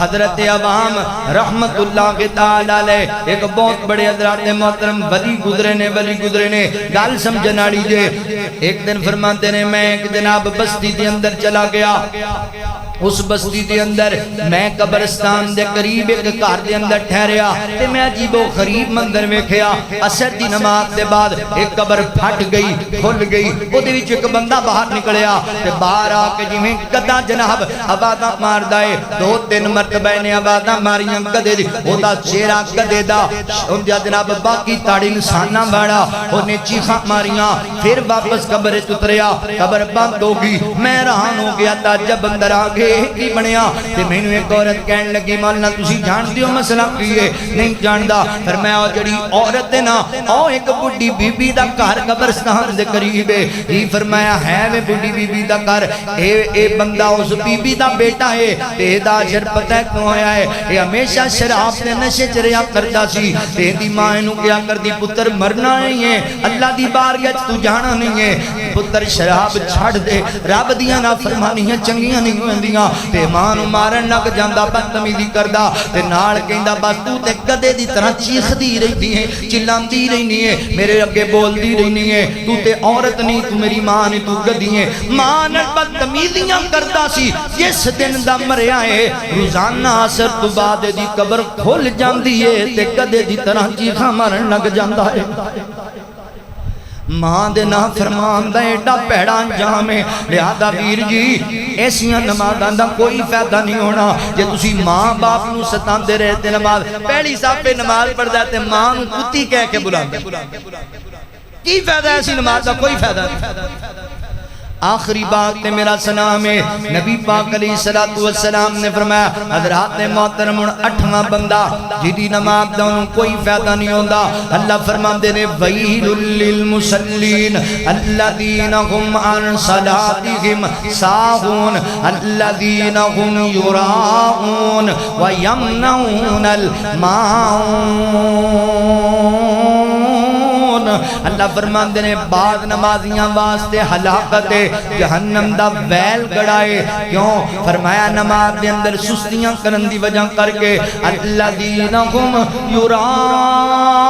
حضرت عوام رحمت اللہ تعالی علیہ ایک بہت بڑے حضرات محترم ولی گزرے نے گل سمجھن والی جے ایک دن فرماتے نے میں ایک جناب بستی دے اندر چلا گیا اس بستی دے اندر میں قبرستان دے قریب ایک گھر دے اندر ٹھہریا تے میں عجیب و غریب منظر ویکھیا عصر دی نماز دے بعد ایک قبر پھٹ گئی کھل گئی او دے وچ ایک بندہ باہر نکلیا تے باہر آ کے جویں گدا جناب آوازاں ماردا اے دو تین مرتبہ نے آوازاں ماریاں گدے دی او دا چہرہ گدے دا او جناب باقی تاڑ انساناں والا اونے چیخاں ماریاں پھر واپس قبر وچ اتریا قبر بند ہو گئی میں حیران ہو گیا تعجب اندر آ گئے کی بنیا تے مینوں ایک عورت کہن لگی مولانا تسی جاندے ہو مسئلہ کی ہے نہیں جاندا فرمایا او جڑی عورت ہے نا او ایک بڈھی بی بی دا گھر قبرستان دے قریب ہے یہ فرمایا ہے وے بڈھی بی بی دا گھر اے بندہ اس بی بی دا بیٹا ہے تے دا اجر پتہ ہے کیوں آیا ہے اے ہمیشہ شراب تے نشے چ رہیا کردا سی تے دی ماں نوں کیا کردی پتر مرنا نہیں ہے اللہ دی بارگاہ تو جانا نہیں ہے پتر شراب چھڑ دے رب دیاں نافرمانیاں چنگیاں نہیں ہوندیاں تے ماں نوں مارن لگ جاندا بدتمیزی کردا تے نال کہندا بس تو تے گدے دی طرح چیخدی رہندی ہے چلاندی رہنی ہے میرے اگے بولدی رہنی ہے تو تے عورت نہیں تو میری ماں نہیں تو گدی ہے ماں نال بدتمیزیاں کردا سی جس دن دا مریا ہے روزانہ عصر تو بعد دی قبر کھل جاندی ہے تے گدے دی طرح چیخاں مارن لگ جاندا ہے ماں دے نا فرمان دا ایڈا پیڑا انجام ہے لہذا ویر جی ایسیاں نمازاں دا کوئی فائدہ نہیں ہونا جے تسی ماں باپ نو ستاندے رہتے نماز پہلی صاحب پہ نماز پڑھ جاتے ماں نو کتی کہہ کے بلاندے کی فائدہ ہے ایسی نماز دا کوئی فائدہ نہیں آخری بات تے میرا سلام ہے نبی پاک علیہ السلام نے فرمایا حضرات محترم 8واں بندہ جدی نماز دا انہوں کوئی فائدہ نہیں ہوندہ اللہ فرماندے نے وَيْلٌ لِّلْمُصَلِّينَ الَّذِينَ هُمْ عَنْ صَلَاتِهِمْ سَاهُونَ الَّذِينَ هُمْ يُرَاءُونَ وَيَمْنَعُونَ الْمَاعُونَ اللہ فرماندے نے بعض نمازیاں واسطے ہلاکت جہنم دا ویل گڑائے کیوں فرمایا نماز دے اندر سستیاں کرن دی وجہ کر کے الذین هم یراؤون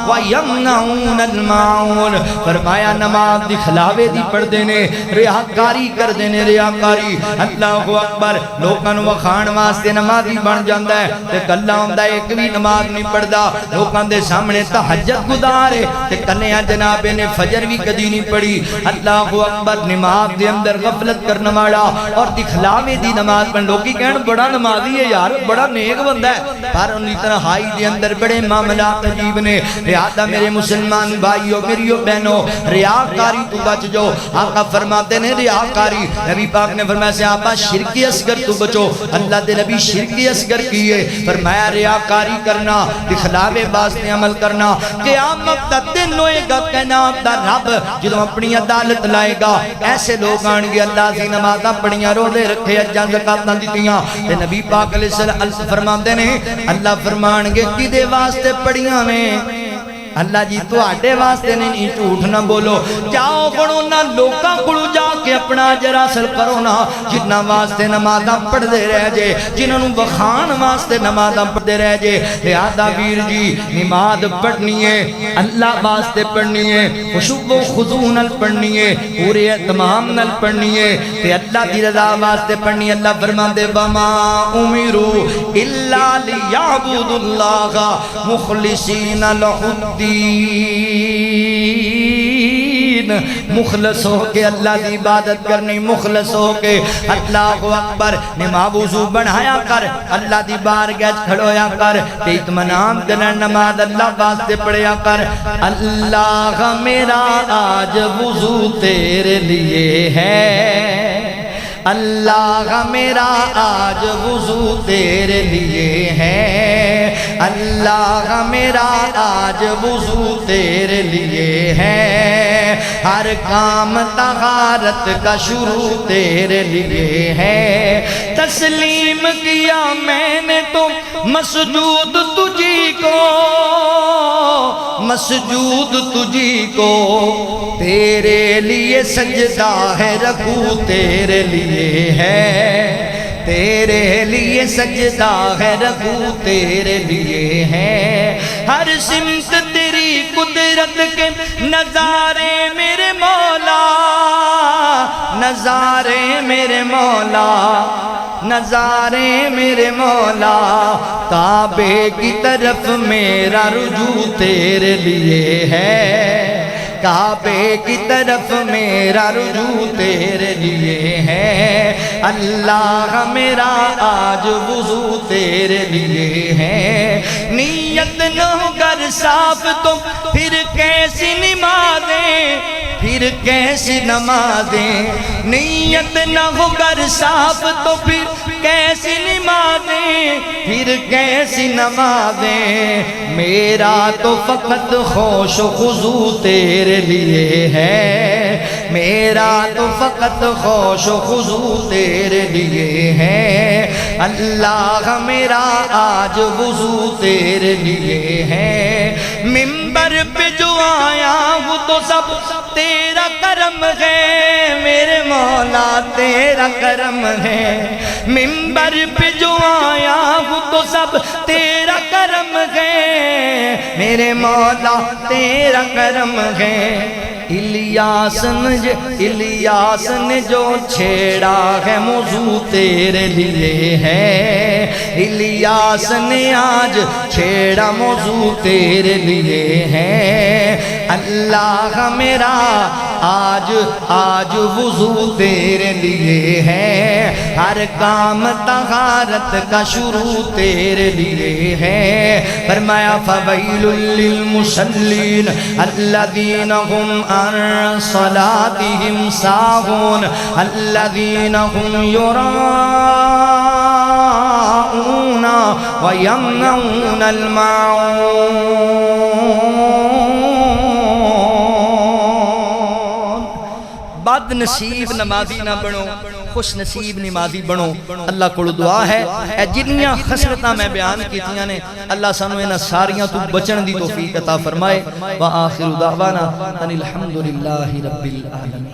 ویمنعون الماعون فرمایا نماز دکھلاوے دی پڑھ دینے ریاکاری کر دینے ریاکاری اللہ اکبر لوگاں نو وکھان واسطے نمازی بن جاندا ہے تے کلا ہوندا ایک بھی نماز نہیں پڑھدا لوگاں دے سامنے تہجد گزارے تے کلیا جناب نے فجر بھی کدی نہیں پڑھی اللہ اکبر نماز دے اندر غفلت کرنے والا اور دکھلاوے دی نماز پڑھ لوگی کہن بڑا نمازی ہے یار بڑا نیک بندہ ہے پر انہی طرح ہائی دے اندر بڑے معاملات عجیب نے لہذا میرے مسلمان بھائیو میریو بہنو ریاکاری تو بچ جو آقا فرماتے نے ریاکاری نبی پاک نے فرمایا صحابہ شرک اصغر تو بچو اللہ دے نبی شرک اصغر کیے فرمایا ریاکاری کرنا دکھلاوے واسطے عمل کرنا قیامت دا دن ہوئے گا کائنات دا رب جدوں اپنی عدالت لائے گا ایسے لوگ آن گے اللہ سے نمازاں پڑھیاں روزے رکھے اجاں زکاتاں دتیاں تے نبی پاک علیہ السلام فرماندے نے اللہ فرمان گے کدے واسطے پڑھیاں نے اللہ جی تو آٹے واسطے نہیں جھوٹ نہ بولو جاؤ پڑھو نہ لوکاں کڑو جا کے اپنا اجر حاصل کرو نا جتنا واسطے نمازاں پڑھ دے رہ جے جنہوں بخان واسطے نمازاں پڑھ دے رہ جے لہذا ویر جی نماز پڑھنی ہے اللہ واسطے پڑھنی ہے خشوع و خضوع نال پڑھنی ہے پورے اہتمام نال پڑھنی ہے تے اللہ دی رضا واسطے پڑھنی ہے اللہ فرماندے وما امروا الا ليعبدوا الله مخلصین لہ الدین مخلص ہو کے اللہ دی عبادت کرنی مخلص ہو کے اللہ اکبر نماز وضو بنایا کر اللہ دی بارگاہ کھڑویا کر تے اطمینان دل نماز اللہ واسطے پڑھیا کر اللہ میرا آج وضو تیرے لیے ہے اللہ میرا آج وضو تیرے لیے ہے، اللہ میرا آج وضو تیرے لیے ہے، ہر کام طہارت کا شروع تیرے لیے ہے، تسلیم کیا میں نے تو مسجود تجھی کو، مسجود تجھی کو، تیرے لیے سجدہ ہے رکوع تیرے لیے ہے، تیرے لیے سجدہ ہے رکوع تیرے لیے ہے، ہر سمت تیری قدرت کے نظارے میرے مولا، نظارے میرے مولا، نظارے میرے مولا، کعبے کی طرف میرا رجوع تیرے لیے ہے، کعبے کی طرف میرا رجوع تیرے لیے ہے، اللہ میرا آج وضو تیرے لیے ہے، نیت نہ ہو گر صاف تو پھر کیسی نمازیں، پھر کیسی نمازیں، نیت نہ ہو گر صاف تو پھر کیسی نمازیں، پھر کیسی نمازیں، میرا تو فقط خوش و خضوع تیرے لیے ہے، میرا تو فقط خوش و خضوع تیرے لیے ہے، اللہ میرا آج وضو تیرے لیے ہے، منبر پہ جو آیا ہوں تو سب تیرا کرم ہے میرے مولا، تیرا کرم ہے، منبر پہ جو آیا ہوں تو سب تیرا کرم ہے میرے مولا، تیرا کرم ہے، الیاس نے جو چھیڑا ہے موضوع تیرے لیے ہے، الیاس نے آج چھیڑا موضوع تیرے لیے ہے، اللہ میرا آج وضو تیرے لیے ہے، ہر کام طہارت کا شروع تیرے لیے ہے، فرمایا فویل للمصلین الذین هم عن صلاتهم ساہون الذین هم یراؤون ویمنعون الماعون۔ بد نصیب نمازی نہ بنو، خوش نصیب نمازی بنو۔ اللہ کو دعا ہے اے جنیاں خسرتاں میں بیان کیتیاں نے، اللہ سانو انہاں ساریاں تو بچن دی توفیق عطا فرمائے۔ وآخر دعوانا ان الحمدللہ رب العالمین۔